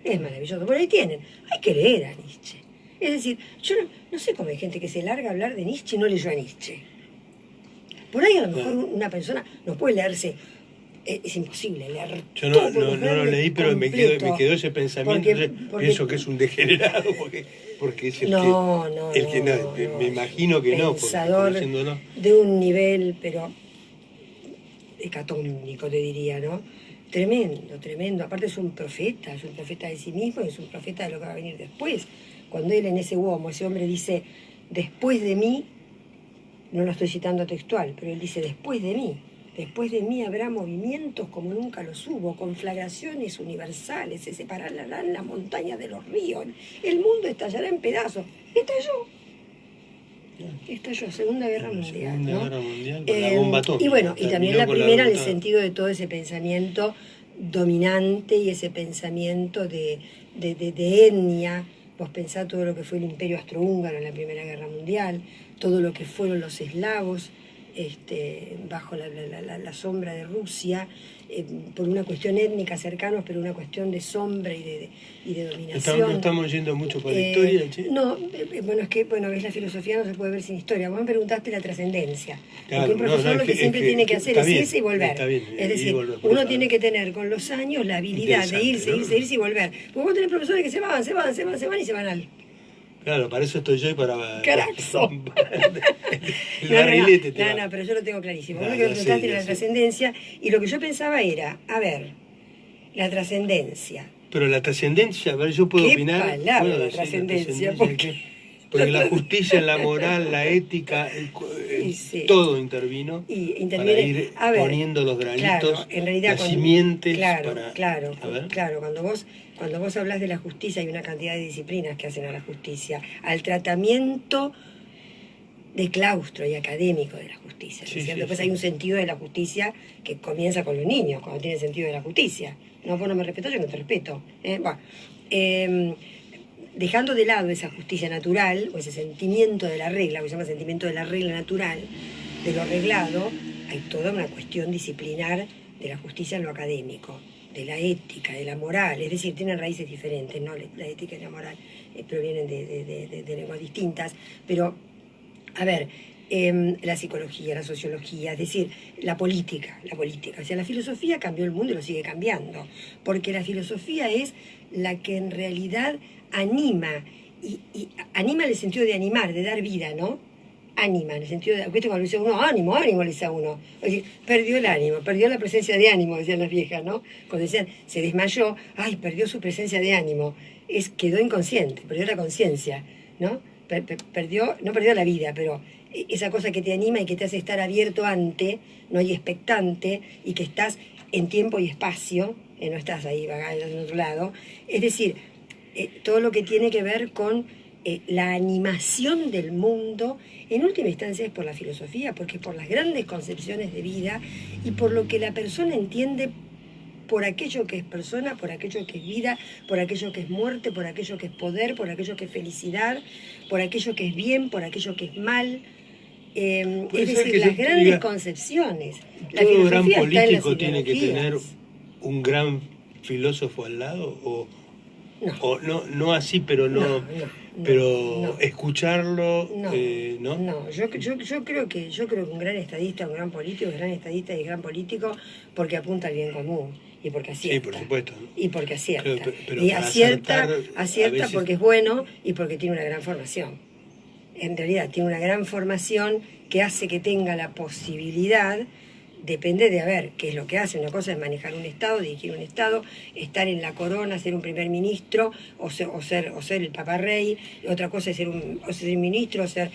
es maravilloso. Por ahí tienen, hay que leer a Nietzsche. Es decir, yo no sé cómo hay gente que se larga a hablar de Nietzsche y no leyó a Nietzsche. Por ahí a lo mejor una persona no puede leerse... Es imposible leer. Yo no lo leí, pero me quedó ese pensamiento. Porque pienso que es un degenerado, porque es me imagino que no, pensador de un nivel, pero hecatónico, te diría, ¿no? Tremendo, tremendo. Aparte es un profeta de sí mismo y es un profeta de lo que va a venir después. Cuando él en ese Uomo, ese hombre dice, después de mí, no lo estoy citando textual, pero él dice, después de mí habrá movimientos como nunca los hubo, conflagraciones universales, se separarán las montañas de los ríos, el mundo estallará en pedazos. Estalló, Segunda Guerra Mundial. Segunda ¿no? Guerra Mundial con la bomba atómica. Y bueno, y también la primera en el ruta. sentido de todo ese pensamiento dominante y ese pensamiento de etnia. Vos pensá todo lo que fue el Imperio Austrohúngaro en la Primera Guerra Mundial, todo lo que fueron los eslavos bajo la sombra de Rusia, por una cuestión étnica cercanos, pero una cuestión de sombra y de dominación. Estamos yendo mucho por la historia, che. No, ves, la filosofía no se puede ver sin historia. Vos me preguntaste la trascendencia. Claro, porque un profesor lo que siempre tiene que hacer es bien, irse y volver. está bien, Es decir, volver, uno tiene que tener con los años la habilidad de irse, ¿no? irse y volver. Porque vos tenés profesores que se van y se van al... Claro, para eso estoy yo y para... ¡Carazo! El barrilete te va. No, pero yo lo tengo clarísimo. Vos No, lo que me ya sé, preguntaste ya era la sé. trascendencia, y lo que yo pensaba era, a ver, la trascendencia. Pero la trascendencia, a ver, yo puedo ¿Qué opinar... palabra puedo la decir trascendencia? Porque la justicia, la moral, la ética, Sí. todo intervino Y para interviene, ir a ver, poniendo los granitos, claro, en realidad, las simientes claro, para... claro, A ver. claro, cuando vos hablas de la justicia hay una cantidad de disciplinas que hacen a la justicia, al tratamiento de claustro y académico de la justicia. ¿No es cierto? Después hay un sentido de la justicia que comienza con los niños, cuando tiene sentido de la justicia. No, vos no me respetas, yo no te respeto. Dejando de lado esa justicia natural, o ese sentimiento de la regla, que se llama sentimiento de la regla natural, de lo reglado, hay toda una cuestión disciplinar de la justicia en lo académico, de la ética, de la moral, es decir, tienen raíces diferentes, ¿no? La ética y la moral provienen de lenguas distintas, pero, a ver, la psicología, la sociología, es decir, la política, o sea, la filosofía cambió el mundo y lo sigue cambiando, porque la filosofía es la que en realidad anima, y anima en el sentido de animar, de dar vida, ¿no? Ánima, en el sentido de, ¿viste? Cuando dice uno, ánimo, le dice a uno. Es decir, perdió el ánimo, perdió la presencia de ánimo, decían las viejas, ¿no? Cuando decían, se desmayó, ay, perdió su presencia de ánimo. Quedó inconsciente, perdió la conciencia, ¿no? No perdió la vida, pero esa cosa que te anima y que te hace estar abierto ante, ¿no? Y expectante, y que estás en tiempo y espacio, no estás ahí vagando en otro lado. Es decir, todo lo que tiene que ver con la animación del mundo, en última instancia es por la filosofía, porque es por las grandes concepciones de vida y por lo que la persona entiende por aquello que es persona, por aquello que es vida, por aquello que es muerte, por aquello que es poder, por aquello que es felicidad, por aquello que es bien, por aquello que es mal. Es decir, las grandes concepciones. La ¿Todo gran filosofía está en las político tiene que tener ideologías. un gran filósofo al lado? No. O no así, pero no, pero escucharlo, ¿no? No, yo creo que un gran estadista, un gran político, es gran estadista y gran político porque apunta al bien común y porque acierta. Sí, por supuesto. Y porque acierta. Pero Y para acierta acertar, a veces... porque es bueno y porque tiene una gran formación. En realidad tiene una gran formación que hace que tenga la posibilidad. Depende de, a ver, qué es lo que hace. Una cosa es manejar un Estado, dirigir un Estado, estar en la corona, ser un primer ministro, o ser el Papa Rey. Otra cosa es ser ministro, ser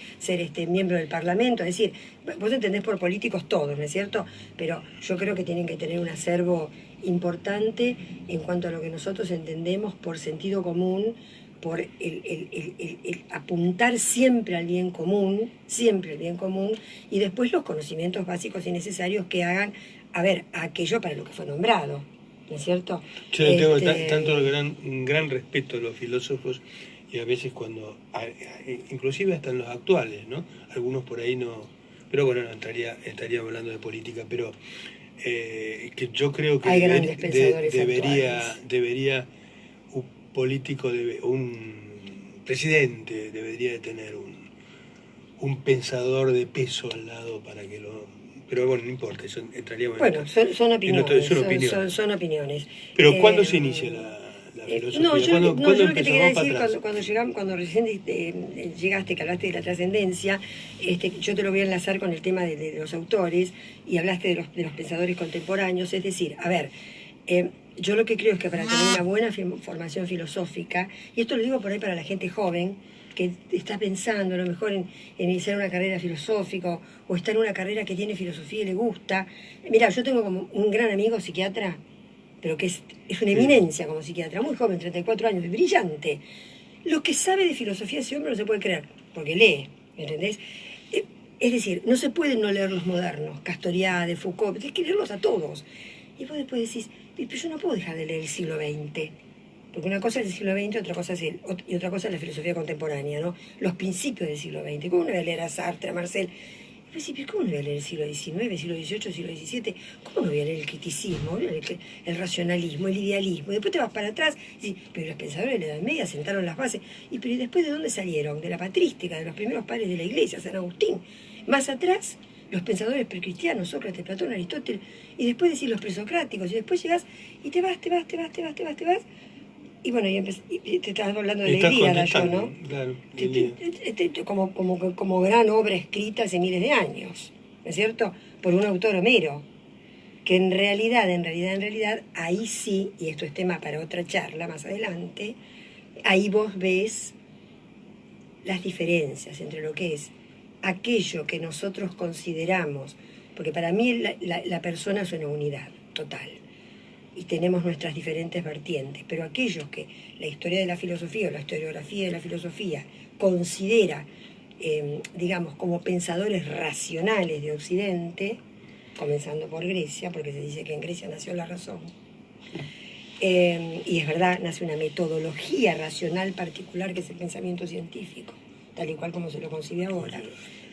miembro del Parlamento. Es decir, vos entendés por políticos todos, ¿no es cierto? Pero yo creo que tienen que tener un acervo importante en cuanto a lo que nosotros entendemos por sentido común, por el apuntar siempre al bien común, y después los conocimientos básicos y necesarios que hagan, a ver, aquello para lo que fue nombrado, ¿no es cierto? Yo tengo tanto gran respeto a los filósofos, y a veces inclusive hasta en los actuales, ¿no? Algunos por ahí no, pero bueno, no estaría hablando de política, pero que yo creo que hay grandes pensadores debería político, un presidente debería de tener un pensador de peso al lado para que lo... Pero bueno, no importa, eso entraríamos bueno, en... son opiniones, opiniones. Son opiniones. Pero ¿cuándo se inicia la filosofía? No, yo lo que te quería decir, cuando cuando recién llegaste, que hablaste de la trascendencia, yo te lo voy a enlazar con el tema de los autores, y hablaste de los pensadores contemporáneos, es decir, a ver, Yo lo que creo es que para tener una buena formación filosófica, y esto lo digo por ahí para la gente joven, que está pensando a lo mejor en iniciar una carrera filosófica o está en una carrera que tiene filosofía y le gusta. Mira, yo tengo como un gran amigo psiquiatra, pero que es una eminencia como psiquiatra, muy joven, 34 años, brillante. Lo que sabe de filosofía ese hombre no se puede creer, porque lee, ¿me entendés? Es decir, no se pueden no leer los modernos, Castoriadis, Foucault, tienes que leerlos a todos. Y vos después decís, pero yo no puedo dejar de leer el siglo XX, porque una cosa es el siglo XX y otra cosa es la filosofía contemporánea, ¿no? Los principios del siglo XX. ¿Cómo no voy a leer a Sartre, a Marcel? Y vos decís, ¿cómo no voy a leer el siglo XIX, siglo XVIII, siglo XVII? ¿Cómo no voy a leer el criticismo, el racionalismo, el idealismo? Y después te vas para atrás y decís, pero los pensadores de la Edad Media sentaron las bases. ¿Y pero después de dónde salieron? De la patrística, de los primeros padres de la Iglesia, San Agustín. Más atrás, los pensadores precristianos, Sócrates, Platón, Aristóteles, y después decís los presocráticos, y después llegás y te vas. Y bueno, y te estás hablando de la Ilíada, yo, ¿no? Claro, como gran obra escrita hace miles de años, ¿no es cierto? Por un autor Homero, que en realidad, ahí sí, y esto es tema para otra charla más adelante, ahí vos ves las diferencias entre lo que es aquello que nosotros consideramos, porque para mí la persona es una unidad total, y tenemos nuestras diferentes vertientes, pero aquellos que la historia de la filosofía o la historiografía de la filosofía considera, digamos, como pensadores racionales de Occidente, comenzando por Grecia, porque se dice que en Grecia nació la razón, y es verdad, nace una metodología racional particular que es el pensamiento científico, tal y cual como se lo concibe ahora.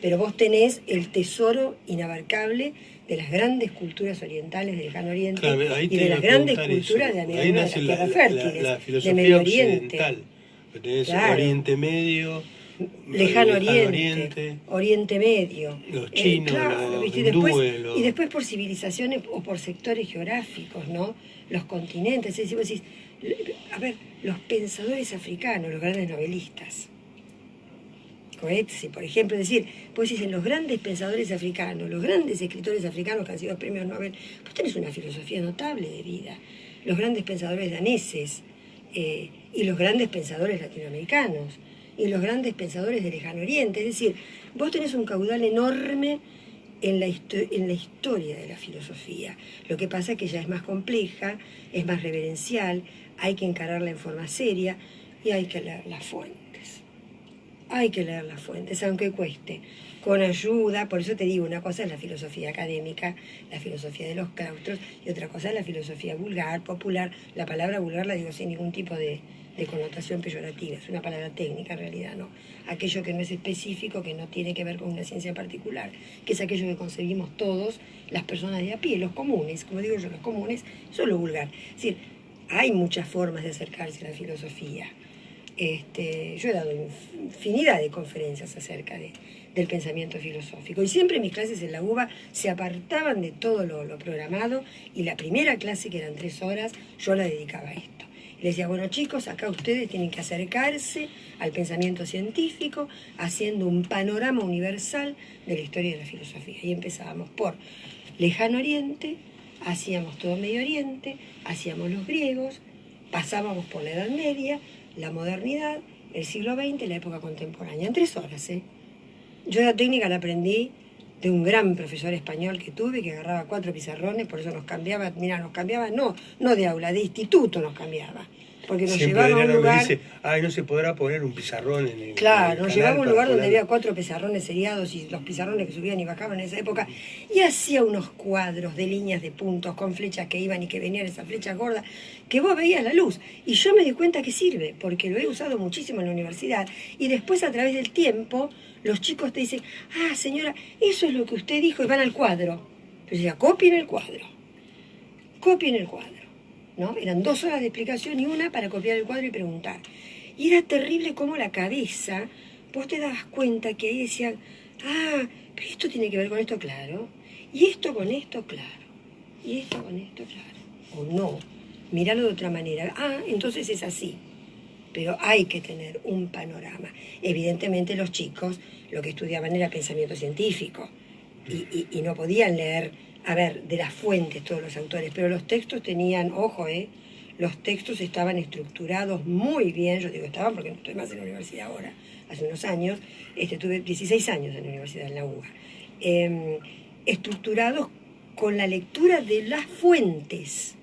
Pero vos tenés el tesoro inabarcable de las grandes culturas orientales del Lejano Oriente, claro, y de las grandes culturas de la Tierra Fértiles, la filosofía de Medio Oriente. Occidental. Tenés claro. Oriente Medio, Lejano Oriente, Oriente Medio, los chinos, claro, los hindúes, y después por civilizaciones o por sectores geográficos, ¿no? Los continentes, es decir, vos decís, a ver, los pensadores africanos, los grandes novelistas, Coetzee, por ejemplo, es decir, vos decís, en los grandes pensadores africanos, los grandes escritores africanos que han sido premios Nobel, vos tenés una filosofía notable de vida. Los grandes pensadores daneses, y los grandes pensadores latinoamericanos, y los grandes pensadores del Lejano Oriente. Es decir, vos tenés un caudal enorme en la historia de la filosofía. Lo que pasa es que ya es más compleja, es más reverencial, hay que encararla en forma seria y hay que leer las fuentes. Hay que leer las fuentes, aunque cueste, con ayuda. Por eso te digo, una cosa es la filosofía académica, la filosofía de los claustros, y otra cosa es la filosofía vulgar, popular. La palabra vulgar la digo sin ningún tipo de connotación peyorativa, es una palabra técnica en realidad, ¿no? Aquello que no es específico, que no tiene que ver con una ciencia particular, que es aquello que concebimos todos, las personas de a pie, los comunes, como digo yo, los comunes, son lo vulgar. Es decir, hay muchas formas de acercarse a la filosofía. Yo he dado infinidad de conferencias acerca del pensamiento filosófico, y siempre mis clases en la UBA se apartaban de todo lo programado, y la primera clase, que eran 3 horas, yo la dedicaba a esto. Les decía, bueno chicos, acá ustedes tienen que acercarse al pensamiento científico haciendo un panorama universal de la historia de la filosofía. Y empezábamos por Lejano Oriente, hacíamos todo Medio Oriente, hacíamos los griegos, pasábamos por la Edad Media, la modernidad, el siglo XX, la época contemporánea, en 3 horas, ¿eh? Yo la técnica la aprendí de un gran profesor español que tuve, que agarraba 4 pizarrones, por eso nos cambiaba, no de aula, de instituto nos cambiaba. Porque nos siempre llevaba a un lugar... me dice, no se podrá poner un pizarrón en el... Claro, nos llevaba a un lugar donde había 4 pizarrones seriados, y los pizarrones que subían y bajaban en esa época, y hacía unos cuadros de líneas de puntos con flechas que iban y que venían, esas flechas gordas, que vos veías la luz. Y yo me di cuenta que sirve, porque lo he usado muchísimo en la universidad, y después a través del tiempo los chicos te dicen, señora, eso es lo que usted dijo, y van al cuadro. Entonces decía, copien el cuadro, ¿no? Eran 2 horas de explicación y una para copiar el cuadro y preguntar. Y era terrible cómo la cabeza, vos te dabas cuenta que ahí decían, pero esto tiene que ver con esto, claro, y esto con esto, claro, y esto con esto, claro, o no, míralo de otra manera, entonces es así. Pero hay que tener un panorama. Evidentemente los chicos lo que estudiaban era pensamiento científico, y no podían leer a ver, de las fuentes todos los autores, pero los textos tenían, ojo, los textos estaban estructurados muy bien, yo digo estaban porque no estoy más en la universidad ahora, hace unos años, tuve 16 años en la universidad, en la UBA, estructurados con la lectura de las fuentes,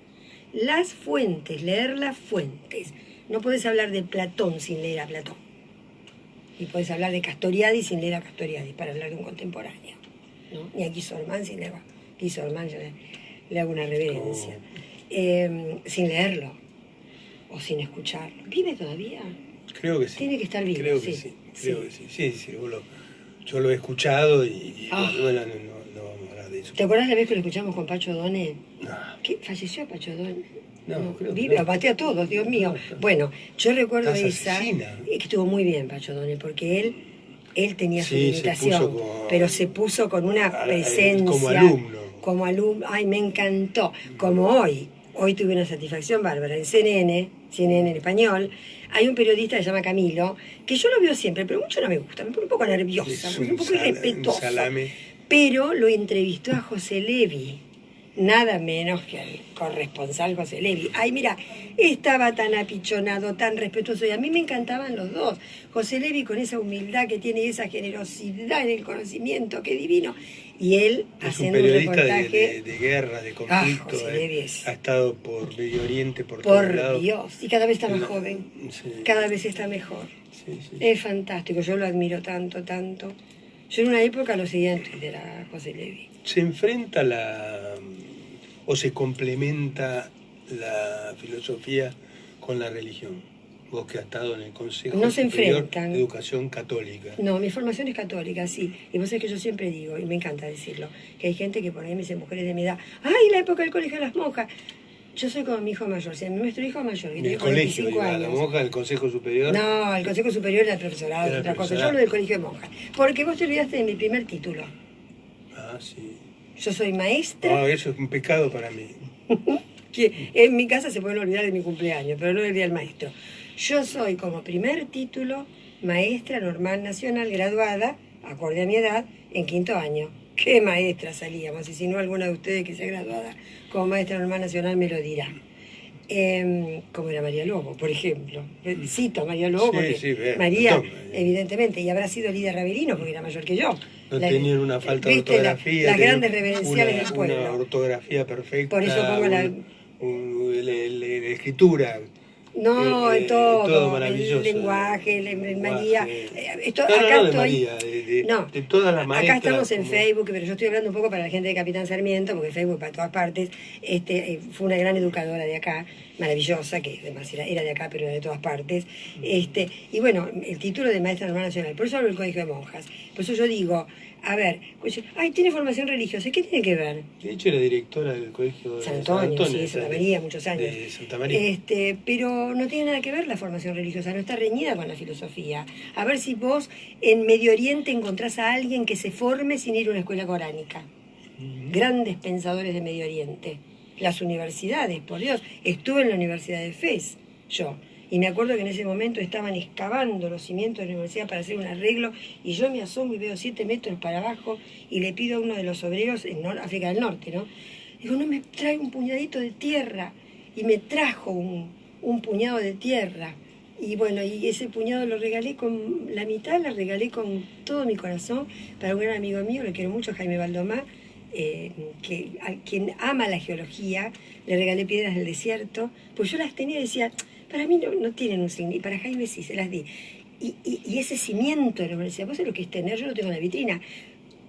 leer las fuentes. No podés hablar de Platón sin leer a Platón, y podés hablar de Castoriadis sin leer a Castoriadis, para hablar de un contemporáneo, ¿no? Ni a Guisormán sin leer a Guisormán, yo le hago una reverencia. Sin leerlo o sin escucharlo. ¿Vive todavía? Creo que sí. Tiene que estar vivo. Creo que sí. Sí, yo lo he escuchado y bueno, no vamos a hablar de eso. ¿Te acuerdas la vez que lo escuchamos con Pacho Done? No. ¿Qué? ¿Falleció Pacho Done? No, creo que vive, no. lo maté a todos, Dios mío. No. Bueno, yo recuerdo esa, asesina. que estuvo muy bien Pacho Done, porque él tenía su Sí, limitación, pero se puso con una presencia. Como alumno. Ay, me encantó. Como hoy tuve una satisfacción bárbara. En CNN en español, hay un periodista que se llama Camilo, que yo lo veo siempre, pero mucho no me gusta, me pone un poco nerviosa, un poco irrespetuoso. Pero lo entrevistó a José Levi, nada menos que al corresponsal José Levi. Ay, mira, estaba tan apichonado, tan respetuoso, y a mí me encantaban los dos. José Levi con esa humildad que tiene, esa generosidad en el conocimiento, qué divino. Y él es haciendo un periodista reportaje de guerra, de conflicto. José Levi ha estado por Medio Oriente, por todos lados. Por Dios, y cada vez está más joven, cada vez está mejor. Sí. Es fantástico, yo lo admiro tanto. Yo en una época lo seguía en Twitter a José Levi. ¿Se enfrenta o se complementa la filosofía con la religión? Vos que has estado en el Consejo Superior de Educación Católica. No, mi formación es católica, sí. Y vos sabés que yo siempre digo, y me encanta decirlo, que hay gente que por ahí me dice, mujeres de mi edad, ¡ay, la época del colegio de las monjas! Yo soy como mi hijo mayor, o sea, nuestro hijo mayor, que tiene 45 años. ¿La monja del Consejo Superior? No, el Consejo Superior era el profesorado, es otra cosa. Yo hablo del colegio de monjas. Porque vos te olvidaste de mi primer título. Ah, sí. Yo soy maestra. No, eso es un pecado para mí. Que en mi casa se pueden olvidar de mi cumpleaños, pero no del Día del Maestro. Yo soy como primer título maestra normal nacional graduada, acorde a mi edad, en 5º año. ¿Qué maestra salíamos? Y si no, alguna de ustedes que sea graduada como maestra normal nacional me lo dirá. Como era María Lobo, por ejemplo. Cito a María Lobo porque María, evidentemente, y habrá sido Lidia Ravelino porque era mayor que yo. No tenían una falta de ortografía. Las grandes reverenciales del pueblo. Una ortografía perfecta. Por eso pongo la escritura. No, todo maravilloso. El lenguaje, María. De todas las maestras. Acá estamos en Facebook, pero yo estoy hablando un poco para la gente de Capitán Sarmiento, porque Facebook para todas partes. Fue una gran educadora de acá, maravillosa, que además era de acá, pero era de todas partes. Y bueno, el título de maestra normal nacional, por eso hablo del colegio de monjas. Por eso yo digo, a ver, tiene formación religiosa, ¿qué tiene que ver? De hecho, era directora del colegio de San Antonio, sí, Santa María, muchos años. De Santa María. Pero no tiene nada que ver la formación religiosa, no está reñida con la filosofía. A ver si vos en Medio Oriente encontrás a alguien que se forme sin ir a una escuela coránica. Grandes pensadores de Medio Oriente. Las universidades, por Dios. Estuve en la Universidad de Fez, yo. Y me acuerdo que en ese momento estaban excavando los cimientos de la universidad para hacer un arreglo, y yo me asomo y veo 7 metros para abajo y le pido a uno de los obreros en África del Norte, ¿no? Digo, no me trae un puñadito de tierra. Y me trajo un puñado de tierra. Y bueno, y ese puñado lo regalé con la mitad, la regalé con todo mi corazón para un gran amigo mío, lo quiero mucho, Jaime Baldomá, a quien ama la geología. Le regalé piedras del desierto, pues yo las tenía y decía, para mí no tienen un significado, y para Jaime sí, se las di. Y ese cimiento de la universidad, vos sabés lo que es tener, yo lo tengo en la vitrina,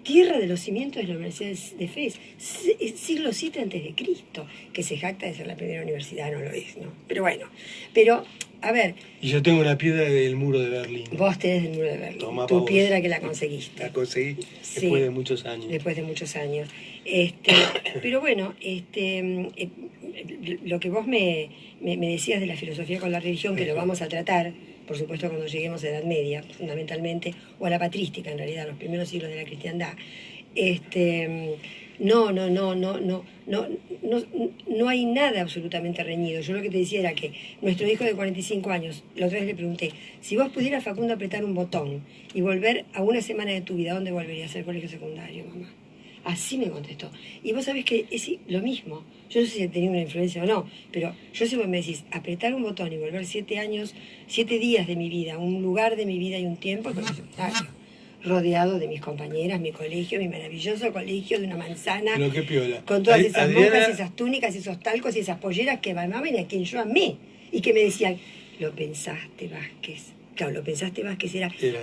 tierra de los cimientos de la Universidad de Fez, siglo VII a.C., que se jacta de ser la primera universidad, no lo es, ¿no? Pero bueno, a ver. Y yo tengo una piedra del muro de Berlín. Vos tenés el muro de Berlín, tu piedra que la conseguiste. La conseguí después de muchos años. Después de muchos años. Pero bueno, lo que vos me decías de la filosofía con la religión, que lo vamos a tratar, por supuesto, cuando lleguemos a Edad Media, fundamentalmente, o a la patrística, en realidad, los primeros siglos de la cristiandad. No hay nada absolutamente reñido. Yo lo que te decía era que nuestro hijo de 45 años, la otra vez le pregunté, si vos pudieras, Facundo, apretar un botón y volver a una semana de tu vida, ¿a dónde volverías? Al colegio secundario, mamá. Así me contestó. Y vos sabés que es lo mismo. Yo no sé si he tenido una influencia o no, pero yo si vos me decís, apretar un botón y volver 7 años, 7 días de mi vida, un lugar de mi vida y un tiempo, es rodeado de mis compañeras, mi colegio, mi maravilloso colegio de una manzana, Pero qué piola. con todas esas Adriana, monjas, esas túnicas, esos talcos y esas polleras que amaban y a quien yo amé. Y que me decían, lo pensaste, Vázquez. Claro, lo pensaste, Vázquez,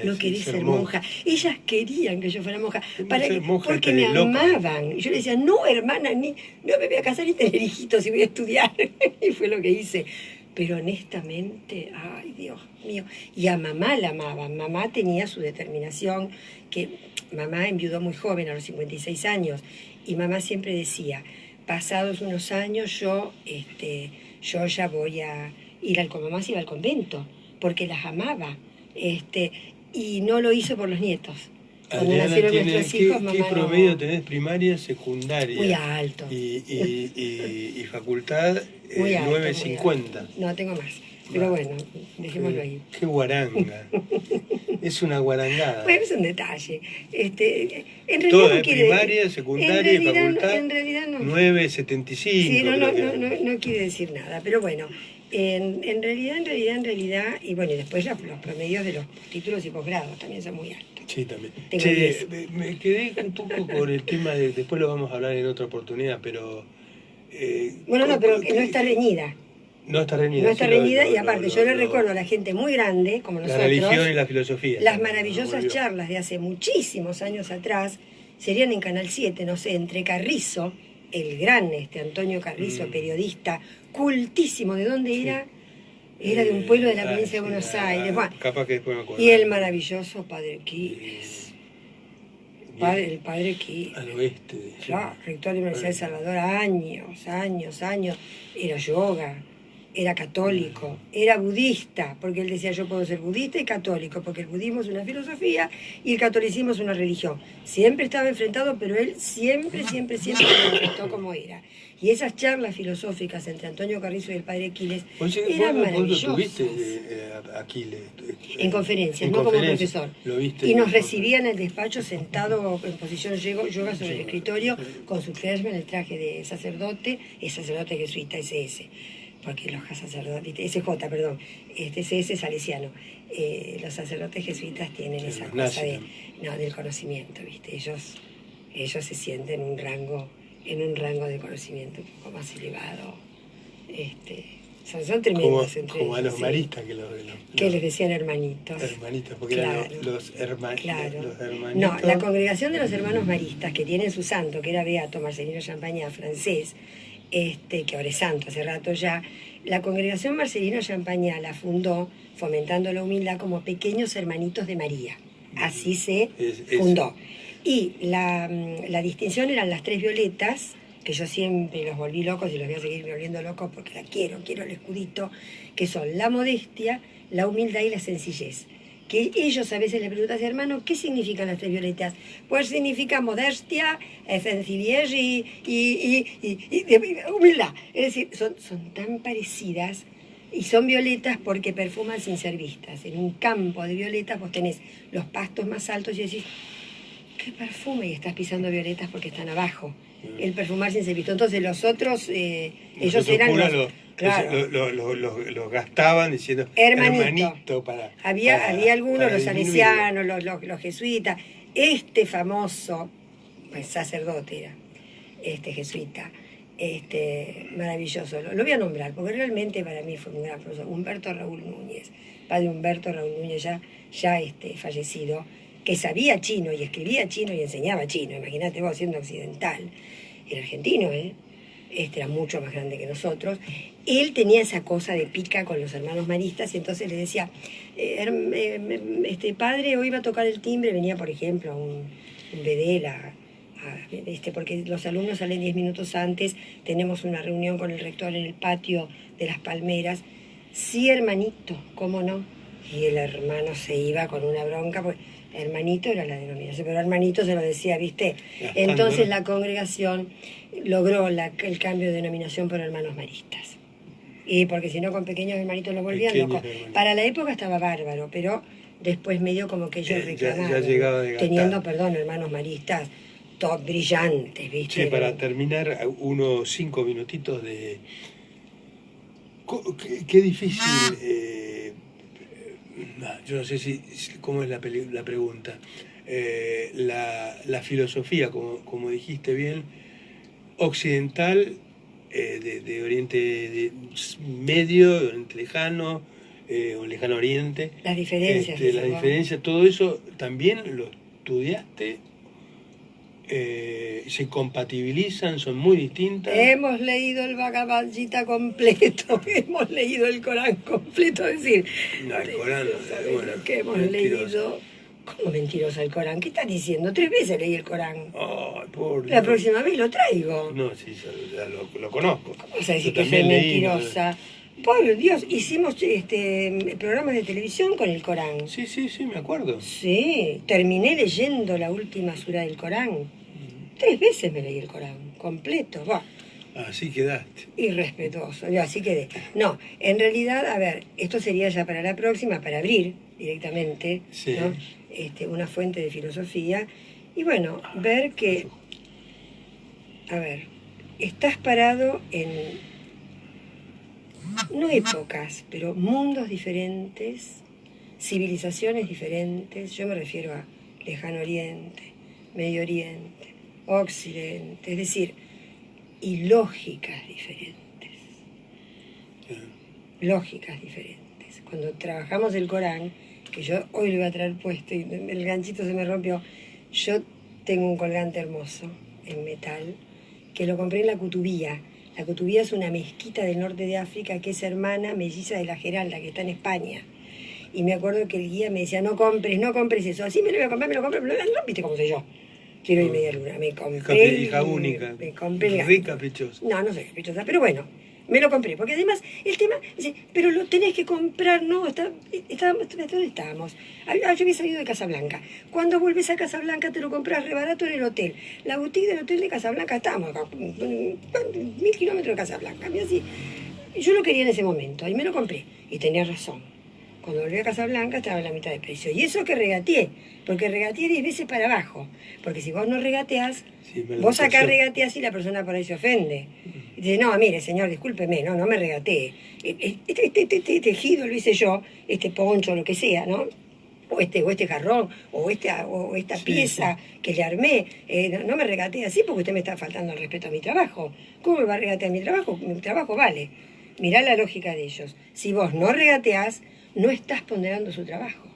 no querés ser monja. Ellas querían que yo fuera monja, porque me amaban. Y yo le decía, no, hermana, no me voy a casar ni tener hijitos y voy a estudiar. Y fue lo que hice. Pero honestamente, ay, Dios mío. Y a mamá la amaban. Mamá tenía su determinación, que mamá enviudó muy joven, a los 56 años. Y mamá siempre decía, pasados unos años yo ya voy a ir mamá se iba al convento, porque las amaba. Y no lo hizo por los nietos. Cuando Adriana, nacieron nuestros hijos, mamá ¿qué promedio tenés primaria, secundaria? Muy alto. Y facultad muy alto, 950. No, tengo más. Pero bueno, dejémoslo ahí. Qué guaranga. Es una guarangada. Bueno, es un detalle. En realidad Toda, no quiere primaria, secundaria y facultad. En realidad no. 975. Sí, no quiere decir nada. Pero bueno, en realidad, y bueno, y después los promedios de los títulos y posgrados también son muy altos. Sí, también. Che, me quedé un poco con el tema de, después lo vamos a hablar en otra oportunidad, pero... pero que no está reñida. No está reñida. No está reñida, y aparte yo le recuerdo a la gente muy grande, como nosotros... La religión y la filosofía. Las maravillosas charlas de hace muchísimos años atrás, serían en Canal 7, no sé, entre Carrizo, el gran Antonio Carrizo, periodista, cultísimo, ¿de dónde era? Era de un pueblo de la provincia de Buenos Aires. Bueno, capaz que después me acuerdo. Y el maravilloso Padre Quiles. El Padre Quiles. Al oeste. Claro, rector de la Universidad de Salvador, años. Era yoga, era católico, era budista, porque él decía, yo puedo ser budista y católico, porque el budismo es una filosofía y el catolicismo es una religión. Siempre estaba enfrentado, pero él siempre lo manifestó como era. Y esas charlas filosóficas entre Antonio Carrizo y el Padre Quiles eran maravillosas. ¿Vos lo tuviste a Quiles? En conferencias, no como profesor. ¿Lo viste? Y nos recibía en el despacho sentado en posición yoga sobre el escritorio con su klezmer, el traje de sacerdote, es sacerdote jesuita SS. Porque los sacerdotes, SJ, perdón, SS es salesiano. Los sacerdotes jesuitas tienen esa cosa del conocimiento, ¿viste? Ellos se sienten en un rango de conocimiento un poco más elevado. Son tremendos como a los maristas que les decían hermanitos. Hermanitos, porque claro, eran los hermanitos. No, la congregación de los hermanos maristas, que tienen su santo, que era Beato Marcelino Champagnat, francés, que ahora es santo hace rato ya, la congregación Marcelino Champagnat la fundó fomentando la humildad como pequeños hermanitos de María. Así se fundó. Y la distinción eran las 3 violetas, que yo siempre los volví locos y los voy a seguir volviendo locos porque la quiero el escudito, que son la modestia, la humildad y la sencillez. Que ellos a veces les preguntan, hermano, ¿qué significan las 3 violetas? Pues significa modestia, sencillez y humildad. Es decir, son tan parecidas y son violetas porque perfuman sin ser vistas. En un campo de violetas vos tenés los pastos más altos y decís, ¿qué perfume? Y estás pisando violetas porque están abajo. El perfumar sin ser visto. Entonces los otros, ellos eran los gastaban diciendo hermanito para... Había algunos, los salesianos, los jesuitas. Este famoso sacerdote era, jesuita, maravilloso. Lo voy a nombrar porque realmente para mí fue un gran profesor. Humberto Raúl Núñez, padre Humberto Raúl Núñez, ya fallecido, que sabía chino y escribía chino y enseñaba chino. Imagínate vos siendo occidental. Era argentino, era mucho más grande que nosotros. Él tenía esa cosa de pica con los hermanos maristas y entonces le decía, padre, hoy va a tocar el timbre, venía por ejemplo un bedel porque los alumnos salen 10 minutos antes, tenemos una reunión con el rector en el patio de las Palmeras. Sí, hermanito, ¿cómo no? Y el hermano se iba con una bronca, porque hermanito era la denominación, pero hermanito se lo decía, ¿viste? Entonces la congregación logró el cambio de denominación por hermanos maristas. Y porque si no, con pequeños hermanitos lo volvían locos. Para la época estaba bárbaro, pero después medio como que ellos reclamaban, teniendo, hermanos maristas top brillantes, ¿viste? Sí, para terminar, unos 5 minutitos de... Qué difícil... yo no sé cómo es la pregunta. La filosofía, como dijiste bien, occidental, de Oriente Medio, de Oriente Lejano, o Lejano Oriente. Las diferencias. Las diferencias, todo eso también lo estudiaste. Se compatibilizan, son muy distintas. Hemos leído el Bhagavad Gita completo, hemos leído el Corán completo, es decir, no, el Corán, bueno, lo que hemos leído. ¿Cómo mentirosa el Corán? ¿Qué estás diciendo? 3 veces leí el Corán. Oh, por la próxima vez lo traigo. No, sí, ya lo conozco. ¿Cómo vas a decir que soy mentirosa? Por Dios, hicimos programas de televisión con el Corán. Sí, me acuerdo. Sí, terminé leyendo la última sura del Corán. 3 veces me leí el Corán, completo. Bah. Así quedaste. Irrespetuoso, yo así quedé. No, en realidad, a ver, esto sería ya para la próxima, para abrir directamente, sí, ¿no? Una fuente de filosofía. Y bueno, ver que, a ver, estás parado en, no épocas, pero mundos diferentes, civilizaciones diferentes. Yo me refiero a Lejano Oriente, Medio Oriente, Occidente, es decir, y lógicas diferentes. Lógicas diferentes. Cuando trabajamos el Corán, que yo hoy lo iba a traer puesto y el ganchito se me rompió, yo tengo un colgante hermoso en metal que lo compré en la Kutubía. La Kutubía es una mezquita del norte de África que es hermana melliza de la Geralda, que está en España. Y me acuerdo que el guía me decía, no compres eso. Así me lo voy a comprar, pero no, viste cómo soy yo. Quiero ir media luna. Me compré. Hija única. Me compré. Re caprichosa. No soy caprichosa, pero bueno, me lo compré. Porque además, el tema, dice, pero lo tenés que comprar, ¿no? ¿Dónde estábamos? Yo había salido de Casablanca. Cuando vuelves a Casablanca te lo compras re barato en el hotel. La boutique del hotel de Casablanca, estábamos a 1000 kilómetros de Casablanca. Así. Yo lo quería en ese momento y me lo compré. Y tenía razón. Cuando volví a Casablanca estaba en la mitad de precio. Y eso que regateé, porque regateé 10 veces para abajo. Porque si vos no regateás, sí, vos acá regateás y la persona por ahí se ofende. Y dice, no, mire, señor, discúlpeme, no me regateé. Este tejido lo hice yo, este poncho, lo que sea, ¿no? O este jarrón, o esta pieza que le armé. No me regateé así porque usted me está faltando el respeto a mi trabajo. ¿Cómo me va a regatear mi trabajo? Mi trabajo vale. Mirá la lógica de ellos. Si vos no regateás, no estás ponderando su trabajo.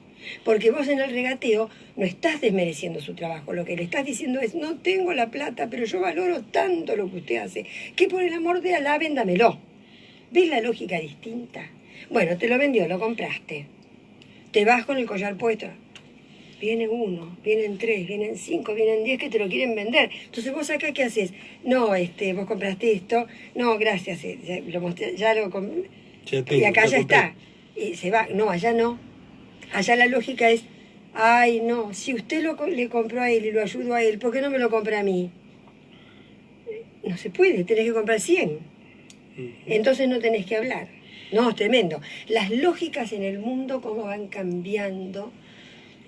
Porque vos en el regateo no estás desmereciendo su trabajo. Lo que le estás diciendo es, no tengo la plata, pero yo valoro tanto lo que usted hace, que por el amor de Alá, véndamelo. ¿Ves la lógica distinta? Bueno, te lo vendió, lo compraste. Te vas con el collar puesto. Viene 1, vienen 3, vienen 5, vienen 10 que te lo quieren vender. Entonces vos acá, ¿qué haces? No, vos compraste esto. No, gracias, lo mostré, ya lo compré. Y acá ya está. Y se va. No, allá no. Allá la lógica es, ay, no, si usted le compró a él y lo ayudó a él, ¿por qué no me lo compra a mí? No se puede, tenés que comprar 100. Entonces no tenés que hablar. No, es tremendo. Las lógicas en el mundo, cómo van cambiando,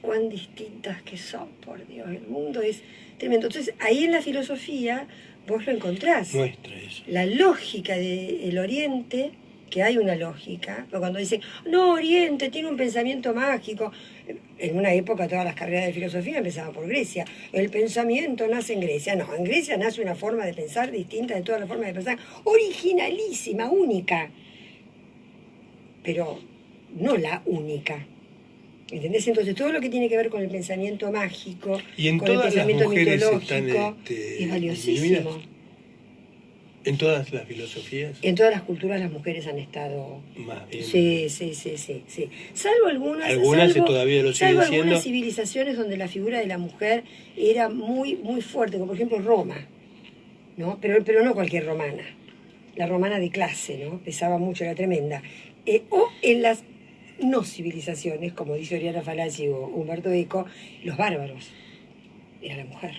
cuán distintas que son, por Dios, el mundo es tremendo. Entonces, ahí en la filosofía vos lo encontrás. Muestra eso. La lógica del Oriente, que hay una lógica, pero cuando dicen, no, Oriente tiene un pensamiento mágico. En una época todas las carreras de filosofía empezaban por Grecia. El pensamiento nace en Grecia. No, en Grecia nace una forma de pensar distinta de todas las formas de pensar, originalísima, única, pero no la única. ¿Entendés? Entonces todo lo que tiene que ver con el pensamiento mágico, y en con el todas pensamiento las mujeres mitológico, están, es valiosísimo. En todas las filosofías. En todas las culturas las mujeres han estado. Más bien. Sí. Salvo algunas. Algunas todavía lo siguen salvo siendo. Algunas civilizaciones donde la figura de la mujer era muy, muy fuerte, como por ejemplo Roma, ¿no? Pero no cualquier romana. La romana de clase, ¿no? Pesaba mucho, era tremenda. O en las no civilizaciones, como dice Oriana Fallaci o Humberto Eco, los bárbaros. Era la mujer,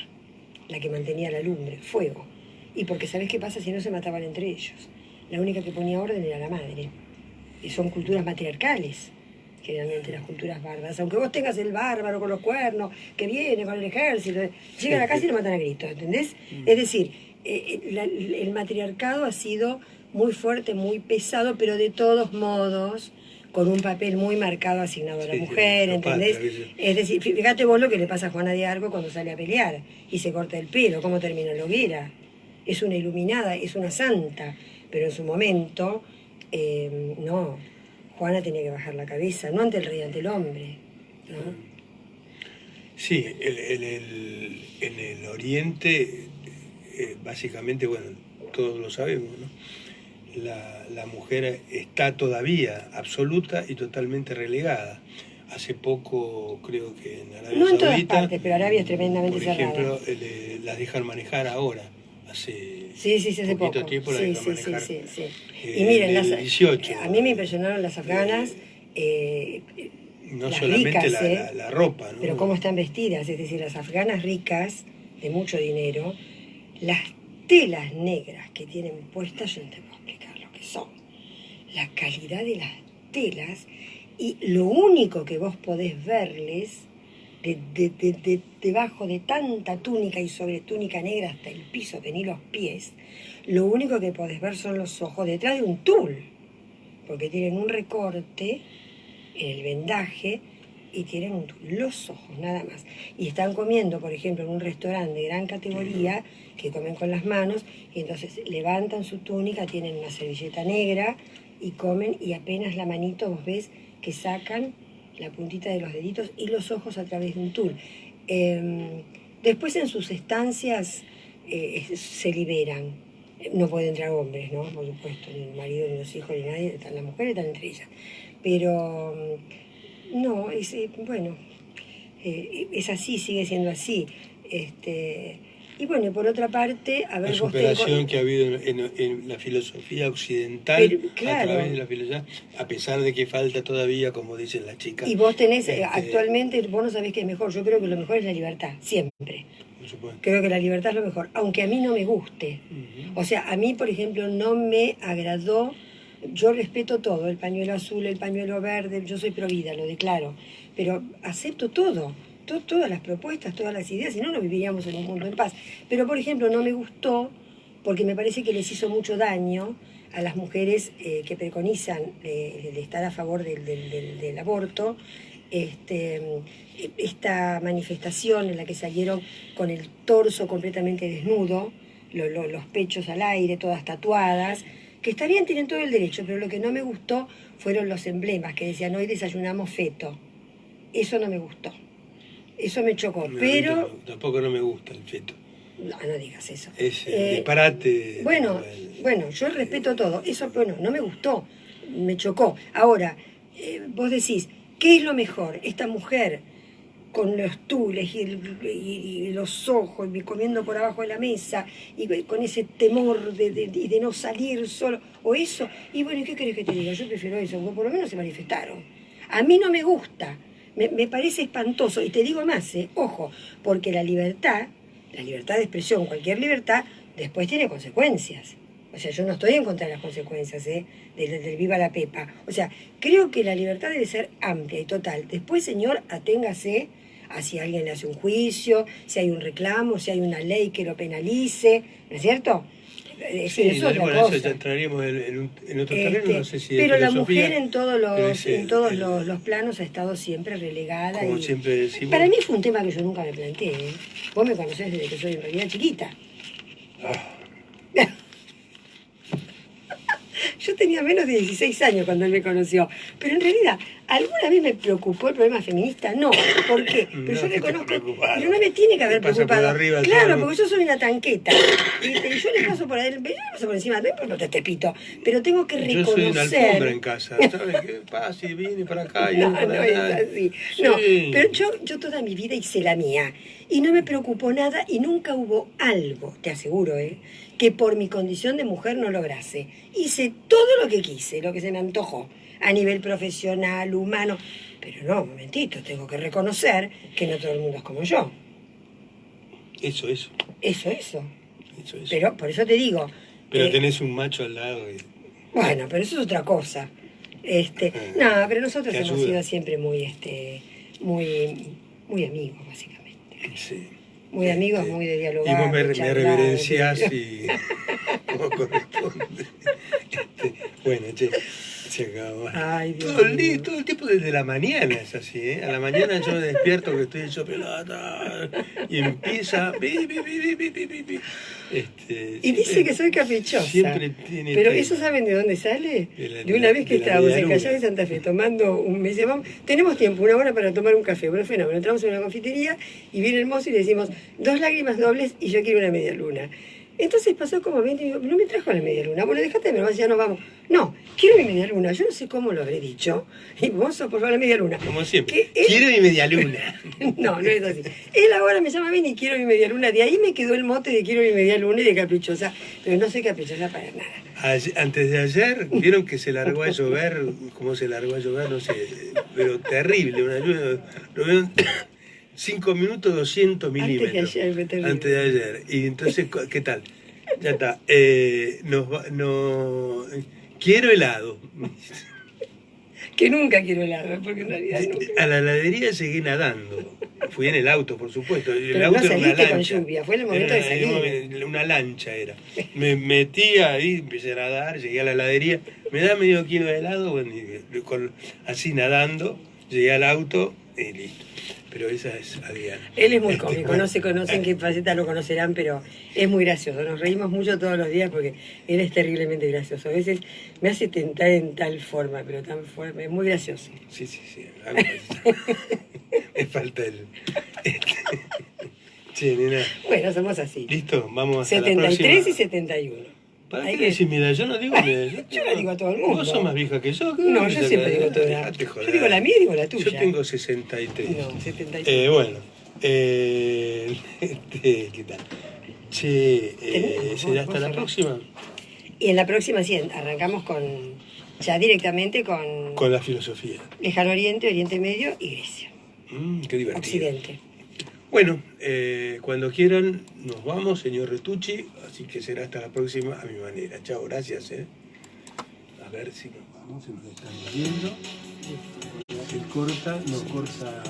la que mantenía la lumbre, fuego. Y porque ¿sabés qué pasa si no se mataban entre ellos? La única que ponía orden era la madre. Y son culturas matriarcales. generalmente las culturas bárbaras. Aunque vos tengas el bárbaro con los cuernos, que viene con el ejército, llega a la casa y lo matan a gritos, ¿entendés? Es decir, el matriarcado ha sido muy fuerte, muy pesado, pero de todos modos con un papel muy marcado asignado a la mujer, ¿entendés? Es decir, fíjate vos lo que le pasa a Juana de Arco cuando sale a pelear y se corta el pelo, cómo termina en la hoguera. Es una iluminada, es una santa, pero en su momento, no, Juana tenía que bajar la cabeza, no ante el rey, ante el hombre, ¿no? Sí, en el Oriente, básicamente, bueno, todos lo sabemos, ¿no? La mujer está todavía absoluta y totalmente relegada. Hace poco, creo que en Arabia no en Saudita, todas partes, pero Arabia es tremendamente cerrada. por ejemplo, las dejan manejar ahora. Hace hace poquito poco. tiempo las dejan manejar. Y miren, del 18, a mí me impresionaron las afganas, no las solamente ricas, la ropa, ¿no? pero cómo están vestidas, es decir, las afganas ricas, de mucho dinero, las telas negras que tienen puestas, yo no te puedo explicar lo que son. La calidad de las telas, y lo único que vos podés verles debajo de tanta túnica y sobre túnica negra hasta el piso, que ni los pies, lo único que podés ver son los ojos detrás de un tul, porque tienen un recorte en el vendaje y tienen un tul, los ojos, nada más. Y están comiendo, por ejemplo, en un restaurante de gran categoría, que comen con las manos, y entonces levantan su túnica, tienen una servilleta negra y comen, y apenas la manito vos ves que sacan la puntita de los deditos y los ojos a través de un tul. Después en sus estancias se liberan. No pueden entrar hombres, ¿no? Por supuesto, ni el marido, ni los hijos, ni nadie, las mujeres están entre ellas. Pero no, bueno, es así, sigue siendo así. Y bueno, y por otra parte, a ver, la superación que ha habido en la filosofía occidental, pero, claro, a través de la filosofía, a pesar de que falta todavía, como dicen las chicas. Y vos tenés, actualmente, vos no sabés qué es mejor. Yo creo que lo mejor es la libertad, siempre. Por supuesto. Creo que la libertad es lo mejor, aunque a mí no me guste. O sea, a mí, por ejemplo, no me agradó. Yo respeto todo, el pañuelo azul, el pañuelo verde, yo soy provida, lo declaro, pero acepto todo. Todas las propuestas, todas las ideas, si no, no viviríamos en un mundo en paz. Pero, por ejemplo, no me gustó porque me parece que les hizo mucho daño a las mujeres que preconizan de estar a favor del aborto, esta manifestación en la que salieron con el torso completamente desnudo, los pechos al aire, todas tatuadas, que está bien, tienen todo el derecho, pero lo que no me gustó fueron los emblemas que decían hoy desayunamos feto. Eso no me gustó. Eso me chocó, pero... Tampoco no me gusta el feto. No digas eso. Es disparate. Bueno, yo respeto todo. Eso, bueno, no me gustó, me chocó. Ahora, vos decís, ¿qué es lo mejor? Esta mujer con los tules y los ojos, y comiendo por abajo de la mesa, y con ese temor de no salir solo, o eso. Y bueno, ¿qué querés que te diga? Yo prefiero eso, porque por lo menos se manifestaron. A mí no me gusta. Me parece espantoso, y te digo más, ojo, porque la libertad de expresión, cualquier libertad, después tiene consecuencias. O sea, yo no estoy en contra de las consecuencias, del viva la pepa. O sea, creo que la libertad debe ser amplia y total. Después, señor, aténgase a si alguien le hace un juicio, si hay un reclamo, si hay una ley que lo penalice, ¿no es cierto? Sí, eso ya entraríamos en otro terreno, no sé si pero la mujer en todos los planos ha estado siempre relegada. Como siempre decimos. Para mí fue un tema que yo nunca me planteé. Vos me conocés desde que soy en realidad chiquita. Yo tenía menos de 16 años cuando él me conoció. Pero en realidad, ¿alguna vez me preocupó el problema feminista? No. ¿Por qué? Pero no yo reconozco. Pero no me tiene que haber preocupado. Claro, porque yo soy una tanqueta. Y yo le paso por ahí, yo le paso por encima, no te pito. Pero tengo que reconocer. Yo soy una alfombra en casa. ¿Sabes qué pasa? Y vine para acá y no es así. Sí. No, pero yo toda mi vida hice la mía. Y no me preocupó nada y nunca hubo algo, te aseguro, que por mi condición de mujer no lograse. Hice todo lo que quise, lo que se me antojó, a nivel profesional, humano. Pero no, un momentito, tengo que reconocer que no todo el mundo es como yo. Eso. Pero por eso te digo... Pero tenés un macho al lado. Bueno, pero eso es otra cosa. No, pero nosotros Te hemos ayuda. sido siempre muy amigos, básicamente. Sí. Muy amigos, muy de dialogar. Y vos me de charlar, reverenciás de- y como corresponde. Bueno, che, se acabó. Ay, Dios Todo el mío. día, todo el tiempo desde la mañana es así, ¿eh? A la mañana yo me despierto que estoy hecho pelota y empieza... Y dice que soy caprichosa. Siempre tiene Pero tema. ¿eso saben de dónde sale? De Una vez que de la estábamos en medialuna. Callao de Santa Fe tomando me dice, vamos, tenemos tiempo, 1 hora para tomar un café. Bueno, fenómeno. Entramos en una confitería y viene el mozo y le decimos 2 lágrimas dobles y yo quiero una media luna. Entonces pasó como 20 y digo, no me trajo la media luna. Bueno, déjate, me ya nos vamos. No, quiero mi media luna. Yo no sé cómo lo habré dicho. Y mozo, por favor, la media luna. Como siempre. Que él- Quiero mi media luna. No, no es así. Él ahora me llama bien y quiero mi media luna. De ahí me quedó el mote de quiero mi media luna y de caprichosa. Pero no soy caprichosa para nada. Antes de ayer, vieron que se largó a llover, cómo se largó a llover, no sé, pero terrible, una lluvia, lo veo 5 minutos, 200 milímetros. Antes de ayer, fue terrible. Antes de ayer. Y entonces, ¿qué tal? Ya está. Quiero helado. Que nunca quiero helado, porque en realidad nunca. A la heladería llegué nadando. Fui en el auto, por supuesto. El Pero auto no era una saliste con lancha. lluvia, fue en el momento de salir. Una lancha era. Me metí ahí, empecé a nadar, llegué a la heladería. Me da medio kilo de helado, bueno, así nadando, llegué al auto y listo. Pero esa es Adriana. Él es muy cómico, no se conocen qué faceta lo conocerán, pero es muy gracioso. Nos reímos mucho todos los días porque él es terriblemente gracioso. A veces me hace tentar en tal forma, pero tan forma, es muy gracioso. Sí. Me falta el... Che, nena. Bueno, somos así. ¿Listo? Vamos a la 73 próxima. y 71. ¿Para Hay qué que- decís mi edad? Yo no digo mi edad. Yo lo digo a todo el mundo. Vos sos más vieja que yo. ¿qué No, vas yo a siempre saber? digo tu edad. Dejate Yo joder. digo la mía y digo la tuya. Yo tengo 63. No, 76. Bueno, ¿qué tal? Che, ¿será hasta la próxima? Y en la próxima sí, arrancamos ya directamente con La filosofía. Lejano Oriente, Oriente Medio y Grecia. Qué divertido. Occidente. Bueno, cuando quieran nos vamos, señor Retucci, así que será hasta la próxima a mi manera. Chao, gracias. A ver si nos vamos, se nos están viendo. El corta, no corta.